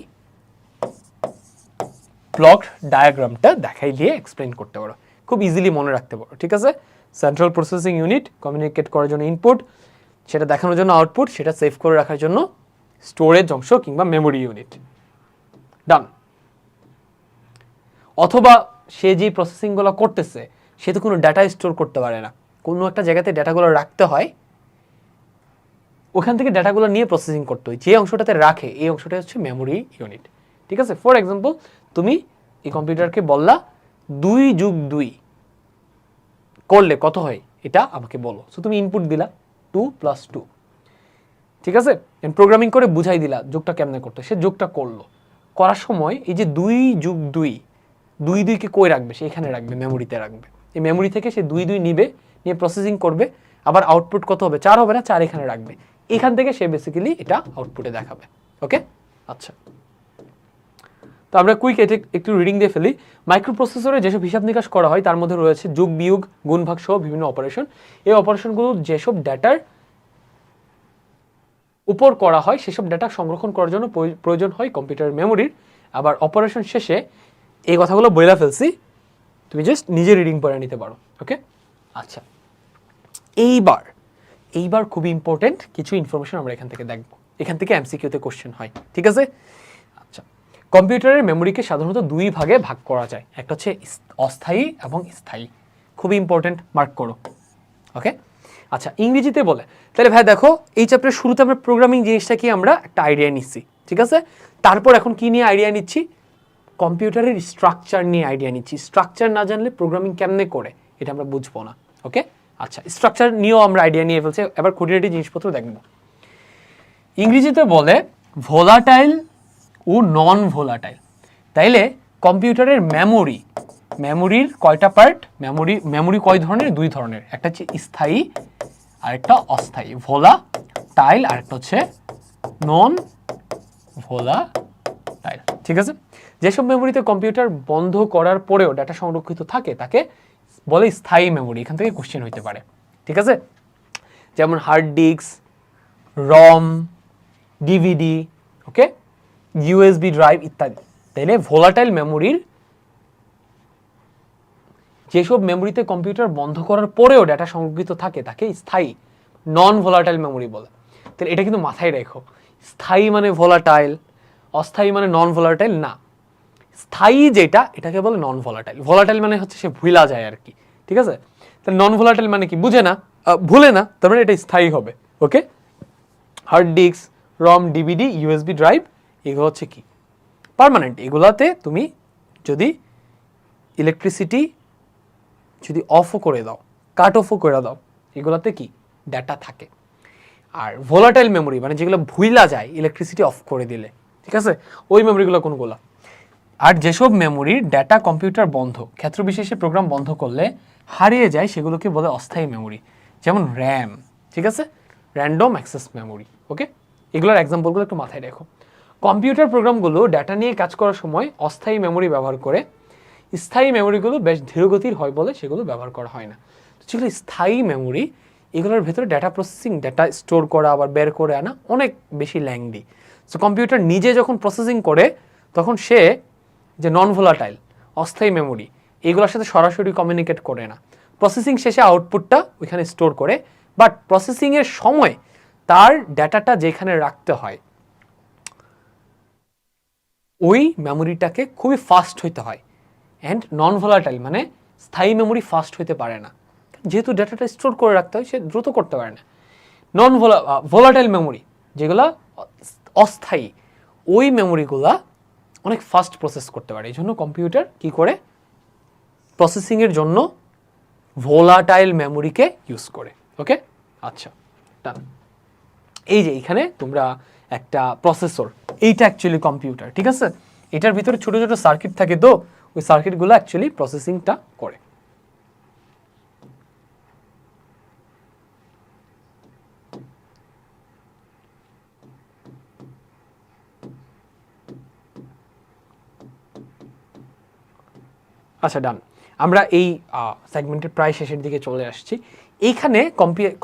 ব্লক ডায়াগ্রামটা দেখাই দিয়ে এক্সপ্লেইন করতে পারো, খুব ইজিলি মনে রাখতে পারো। ঠিক আছে, সেন্ট্রাল প্রসেসিং ইউনিট, কমিউনিকেট করার জন্য ইনপুট, সেটা দেখানোর জন্য আউটপুট, সেটা সেভ করে রাখার জন্য স্টোরেজ অংশ কিংবা মেমোরি ইউনিট। ডান। অথবা সে যে প্রসেসিংগুলো করতেছে সে তো কোনো ডাটা স্টোর করতে পারে না, কোনো একটা জায়গাতে ডাটাগুলো রাখতে হয়, ওখান থেকে ডাটাগুলো নিয়ে প্রসেসিং করতে হয়, যে অংশটাতে রাখে এই অংশটা হচ্ছে মেমোরি ইউনিট। ঠিক আছে, ফর এক্সাম্পল তুমি এই কম্পিউটারকে বললা 2+2 করলে কত হয় এটা আমাকে বলো, সো তুমি ইনপুট দিলা 2+2। ঠিক আছে, প্রোগ্রামিং করে বুঝাই দিলা যোগটা কেমনে করতে, সে যোগটা করলো, করার সময় এই যে 2+2 2কে কই রাখবে, সে এখানে রাখবে, মেমোরিতে রাখবে। এই মেমোরি থেকে সে 2 নিবে, নিয়ে প্রসেসিং করবে, আবার আউটপুট কত হবে, 4 হবে না, 4 এখানে রাখবে, এখান থেকে সে বেসিক্যালি এটা আউটপুটে দেখাবে। ওকে, আচ্ছা, তো আমরা কুইক একটু রিডিং দিয়ে ফেলি। মাইক্রোপ্রসেসরে যেসব হিসাব নিকাশ করা হয় তার মধ্যে রয়েছে যোগ বিয়োগ গুণ ভাগ সহ বিভিন্ন অপারেশন। এই অপারেশনগুলো যেসব ডেটার উপর করা হয় সেসব ডেটা সংরক্ষণ করার জন্য প্রয়োজন হয় কম্পিউটারের মেমোরির। আবার অপারেশন শেষে এই কথাগুলো বইলা ফেলছি, তুমি জাস্ট নিজে রিডিং পড়ে নিতে পারো। ওকে, আচ্ছা, এইবার খুবই ইম্পর্টেন্ট কিছু ইনফরমেশন আমরা এখান থেকে দেখব, এখান থেকে এমসিকিউতে কোশ্চেন হয়। ঠিক আছে, আচ্ছা, কম্পিউটারের মেমোরিকে সাধারণত 2 ভাগে ভাগ করা যায়, একটা হচ্ছে অস্থায়ী এবং স্থায়ী। খুবই ইম্পর্টেন্ট, মার্ক করো। ওকে, আচ্ছা, ইংরেজিতে বলে, তাহলে ভাই দেখো এই চ্যাপ্টারের শুরুতে আমরা প্রোগ্রামিং জিনিসটা কি আমরা একটা আইডিয়া নিচ্ছি। ঠিক আছে, তারপর এখন কি নিয়ে আইডিয়া নিচ্ছি? কম্পিউটারের স্ট্রাকচার নিয়ে আইডিয়া নিচ্ছি। স্ট্রাকচার না জানলে প্রোগ্রামিং কেমনে করে এটা আমরা বুঝবো না। ওকে, আচ্ছা, স্ট্রাকচার নিয়েও আমরা আইডিয়া নিয়ে ফেলছি, এবার খুঁটিনাটি জিনিসপত্র দেখব। ইংরেজিতে বলে ভোলাটাইল ও নন ভোলাটাইল। তাইলে কম্পিউটারের মেমোরির কয়টা পার্ট? মেমোরি কয় ধরনের? 2 ধরনের, একটা হচ্ছে স্থায়ী আর একটা অস্থায়ী। ভোলাটাইল আর একটা হচ্ছে নন ভোলাটাইল। ঠিক আছে, যেসব মেমোরিতে কম্পিউটার বন্ধ করার পরেও ডাটা সংরক্ষিত থাকে তাকে বলে স্থায়ী মেমোরি। এখান থেকে কোশ্চেন হইতে পারে। ঠিক আছে, যেমন হার্ড ডিস্ক, রম, ডিভিডি, ওকে, ইউএসবি ড্রাইভ ইত্যাদি। তাইলে ভোলাটাইল মেমোরির যেসব মেমোরিতে কম্পিউটার বন্ধ করার পরেও ডাটা সংরক্ষিত থাকে তাকে স্থায়ী নন ভোলাটাইল মেমোরি বলে। তাহলে এটা কিন্তু মাথায় রেখো, স্থায়ী মানে ভোলাটাইল, অস্থায়ী মানে নন ভোলাটাইল না। স্থায়ী যেটা এটাকে বলে নন ভোলাটাইল। ভোলাটাইল মানে হচ্ছে সে ভুলা যায় আর কি। ঠিক আছে, তাহলে নন ভোলাটাইল মানে কি? বুঝে না, ভুলে না, তার মানে এটা স্থায়ী হবে। ওকে, হার্ড ডিস্ক, রম, ডিভিডি, ইউএসবি ড্রাইভ এগুলো হচ্ছে কি পার্মানেন্ট। এগুলাতে তুমি যদি ইলেকট্রিসিটি যদি অফও করে দাও, কাট অফও করে দাও, এগুলাতে কি ডাটা থাকে। আর ভোলাটাইল মেমোরি মানে যেগুলো ভুইলা যায় ইলেকট্রিসিটি অফ করে দিলে, ঠিক আছে, ওই মেমোরিগুলো কোনগুলো? আর যেসব মেমোরির ডাটা কম্পিউটার বন্ধ, ক্ষেত্র বিশেষে প্রোগ্রাম বন্ধ করলে হারিয়ে যায় সেগুলোকে বলে অস্থায়ী মেমোরি, যেমন র্যাম। ঠিক আছে, র্যান্ডম অ্যাক্সেস মেমোরি। ওকে, এগুলোর এক্সাম্পলগুলো একটু মাথায় রেখো। কম্পিউটার প্রোগ্রামগুলো ডাটা নিয়ে কাজ করার সময় অস্থায়ী মেমোরি ব্যবহার করে, স্থায়ী মেমোরিগুলো বেশ ধীরগতির হয় বলে সেগুলো ব্যবহার করা হয় না। তো যেগুলো স্থায়ী মেমোরি এগুলোর ভেতরে ডাটা প্রসেসিং, ডাটা স্টোর করা আবার বের করে আনা অনেক বেশি ল্যাংদি। সো কম্পিউটার নিজে যখন প্রসেসিং করে তখন সে যে নন ভোলাটাইল অস্থায়ী মেমোরি এগুলোর সাথে সরাসরি কমিউনিকেট করে না, প্রসেসিং শেষে আউটপুটটা ওইখানে স্টোর করে, বাট প্রসেসিংয়ের সময় তার ডাটাটা যেখানে রাখতে হয় ওই মেমোরিটাকে খুবই ফাস্ট হইতে হয়। অ্যান্ড নন ভোলাটাইল মানে স্থায়ী মেমোরি ফাস্ট হইতে পারে না, যেহেতু ডাটাটা স্টোর করে রাখতে হয় সে দ্রুত করতে পারে না। নন ভোলাটাইল মেমোরি যেগুলো অস্থায়ী, ওই মেমোরিগুলা অনেক ফাস্ট প্রসেস করতে পারে। এই জন্য কম্পিউটার কি করে প্রসেসিংয়ের জন্য ভোলাটাইল মেমোরিকে ইউজ করে। ওকে, আচ্ছা, ডান। এই যে এখানে তোমরা একটা প্রসেসর, এইটা অ্যাকচুয়ালি কম্পিউটার। ঠিক আছে, এটার ভিতরে ছোট ছোট সার্কিট থাকে, তো ওই সার্কিটগুলো অ্যাকচুয়ালি প্রসেসিংটা করে। আচ্ছা, ডান। আমরা এই সেগমেন্টের প্রায় শেষের দিকে চলে আসছি। এইখানে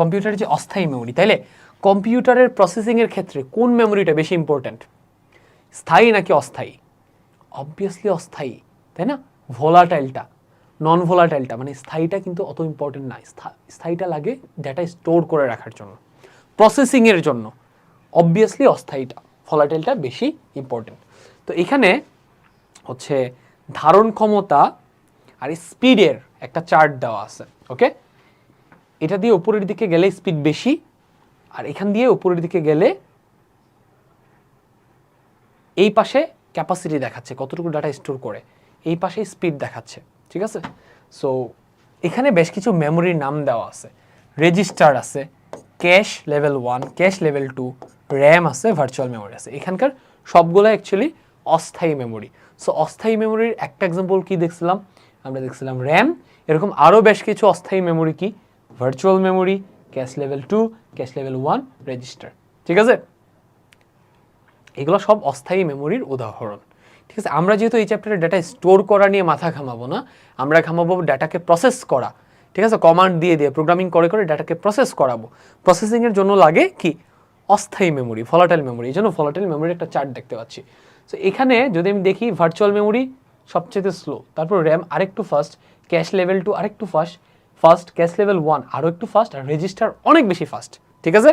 কম্পিউটারের যে অস্থায়ী মেমোরি, তাইলে কম্পিউটারের প্রসেসিংয়ের ক্ষেত্রে কোন মেমোরিটা বেশি ইম্পর্ট্যান্ট, স্থায়ী নাকি অস্থায়ী? অবভিয়াসলি অস্থায়ী, তাই না? ভোলাটাইলটা, নন ভোলাটাইলটা, মানে স্থায়ীটা কিন্তু অত ইম্পর্টেন্ট না। স্থায়ীটা লাগে ডেটা স্টোর করে রাখার জন্য, প্রসেসিংয়ের জন্য। অবভিয়াসলি অস্থায়ীটা, ভোলাটাইলটা বেশি ইম্পর্টেন্ট। তো এখানে হচ্ছে ধারণ ক্ষমতা আর স্পিডের একটা চার্ট দেওয়া আছে, ওকে? এটা দিয়ে উপরের দিকে গেলে স্পিড বেশি, আর এখান দিয়ে উপরের দিকে গেলে এই পাশে ক্যাপাসিটি দেখাচ্ছে কতটুকু ডাটা স্টোর করে, এই পাশে স্পিড দেখাচ্ছে, ঠিক আছে? সো এখানে বেশ কিছু মেমোরির নাম দেওয়া আছে। রেজিস্টার আছে, cash level 1, cash level 2, RAM আছে, ভার্চুয়াল মেমোরি আছে। এখানকার সবগুলো অ্যাকচুয়ালি অস্থায়ী মেমোরি। সো অস্থায়ী মেমোরির একটা এক্সাম্পল কি দেখছিলাম আমরা? দেখছিলাম র্যাম। এরকম আরও বেশ কিছু অস্থায়ী মেমোরি কি, virtual memory, cash level 2, cash level 1, register, ঠিক আছে? এগুলো সব অস্থায়ী মেমোরির উদাহরণ, ঠিক আছে? আমরা যেহেতু এই চ্যাপ্টারে ডাটা স্টোর করা নিয়ে মাথা ঘামাবো না, আমরা ঘামাবো ডাটাকে প্রসেস করা, ঠিক আছে? কমান্ড দিয়ে দিয়ে প্রোগ্রামিং করে করে ডাটাকে প্রসেস করাবো। প্রসেসিংয়ের জন্য লাগে কি, অস্থায়ী মেমোরি, ভলাটাইল মেমোরি। এই জন্য ভলাটাইল মেমোরির একটা চার্ট দেখতে পাচ্ছি। সো এখানে যদি আমি দেখি ভার্চুয়াল মেমোরি সবচেয়ে স্লো, তারপর র্যাম আরেকটু ফাস্ট, ক্যাশ লেভেল 2 আরেকটু ফাস্ট, ক্যাশ লেভেল 1 আরও একটু ফাস্ট, আর রেজিস্টার অনেক বেশি ফাস্ট, ঠিক আছে?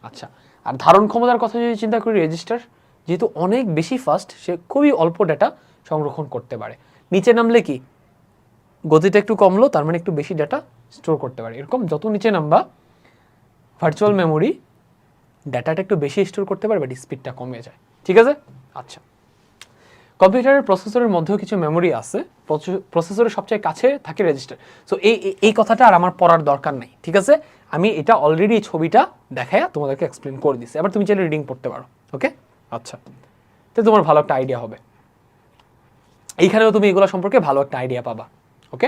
আচ্ছা, আর ধারণ ক্ষমতার কথা যদি চিন্তা করি, রেজিস্টার যেহেতু অনেক বেশি ফাস্ট, সে খুবই অল্প ডাটা সংরক্ষণ করতে পারে। নিচে নামলে কি, গতিটা একটু কমলো, তার মানে একটু বেশি ডাটা স্টোর করতে পারে। এরকম যত নিচে নামবা ভার্চুয়াল মেমোরি ডাটাটা একটু বেশি স্টোর করতে পারে, বাট স্পিডটা কমে যায়, ঠিক আছে? আচ্ছা, কম্পিউটারের প্রসেসরের মধ্যেও কিছু মেমোরি আছে। প্রসেসরের সবচেয়ে কাছে থাকে রেজিস্টার। সো এই কথাটা আর আমার পড়ার দরকার নাই, ঠিক আছে? আমি এটা অলরেডি এই ছবিটা দেখায়া তোমাদেরকে এক্সপ্লেন করে দিচ্ছি। এবার তুমি চাইলে রিডিং পড়তে পারো, ওকে? আচ্ছা, তো তোমার ভালো একটা আইডিয়া হবে, এইখানেও তুমি এগুলো সম্পর্কে ভালো একটা আইডিয়া পাবা, ওকে?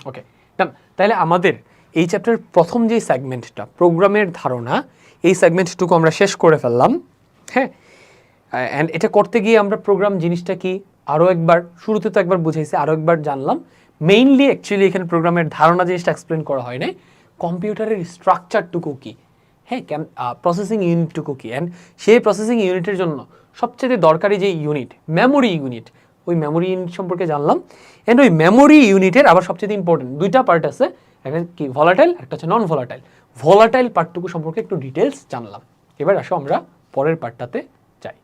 ওকে, তাহলে আমাদের এই চ্যাপ্টারের প্রথম যে সেগমেন্টটা, প্রোগ্রামের ধারণা, এই সেগমেন্টটুকু আমরা শেষ করে ফেললাম, হ্যাঁ? অ্যান্ড এটা করতে গিয়ে আমরা প্রোগ্রাম জিনিসটা কি আরও একবার, শুরুতে তো একবার বুঝাইছি, আরও একবার জানলাম। মেইনলি অ্যাকচুয়ালি এখানে প্রোগ্রামের ধারণা জিনিসটা এক্সপ্লেন করা হয় নাই, কম্পিউটারের স্ট্রাকচারটুকু কি, হ্যাঁ, প্রসেসিং ইউনিটটুকু কি, অ্যান্ড সেই প্রসেসিং ইউনিটের জন্য সবচেয়ে দরকারি যে ইউনিট, মেমোরি ইউনিট, ওই মেমোরি ইউনিট সম্পর্কে জানলাম। অ্যান্ড ওই মেমোরি ইউনিটের আবার সবচেয়ে ইম্পর্টেন্ট দুইটা পার্ট আছে, একটা কি ভলাটাইল, একটা হচ্ছে নন ভলাটাইল। ভলাটাইল পার্টটুকু সম্পর্কে একটু ডিটেলস জানলাম। এবার আসো আমরা পরের পার্টটাতে যাই।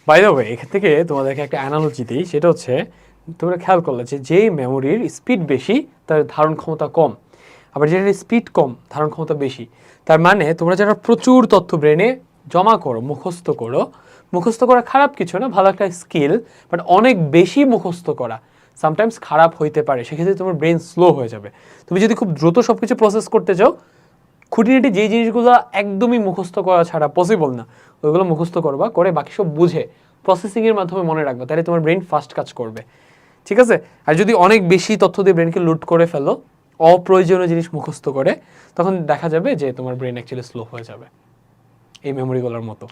বাই দ্য ওয়ে, এখান থেকে তোমাদেরকে একটা অ্যানালজি দিই, সেটা হচ্ছে তোমরা খেয়াল করলে যে যেই মেমোরির স্পিড বেশি তার ধারণ ক্ষমতা কম, আবার যেটার স্পিড কম ধারণ ক্ষমতা বেশি। তার মানে তোমরা যারা প্রচুর তথ্য ব্রেনে জমা করো, মুখস্থ করা খারাপ কিছু না, ভালো একটা স্কিল, বাট অনেক বেশি মুখস্থ করা সামটাইমস খারাপ হইতে পারে। সেক্ষেত্রে তোমার ব্রেন স্লো হয়ে যাবে। তুমি যদি খুব দ্রুত সব কিছু প্রসেস করতে চাও, খুঁটিনাটি যেই জিনিসগুলো একদমই মুখস্থ করা ছাড়া পসিবল না, ওইগুলো মুখস্থ করবা, করে বাকি সব বুঝে প্রসেসিংয়ের মাধ্যমে মনে রাখবা, তাহলে তোমার ব্রেন ফাস্ট কাজ করবে, ঠিক আছে? আর যদি অনেক বেশি তথ্য দিয়ে ব্রেনকে লুট করে ফেলো, অপ্রয়োজনীয় জিনিস মুখস্থ করে, তখন দেখা যাবে যে তোমার ব্রেন অ্যাকচুয়ালি স্লো হয়ে যাবে এই মেমোরিগুলোর মতো।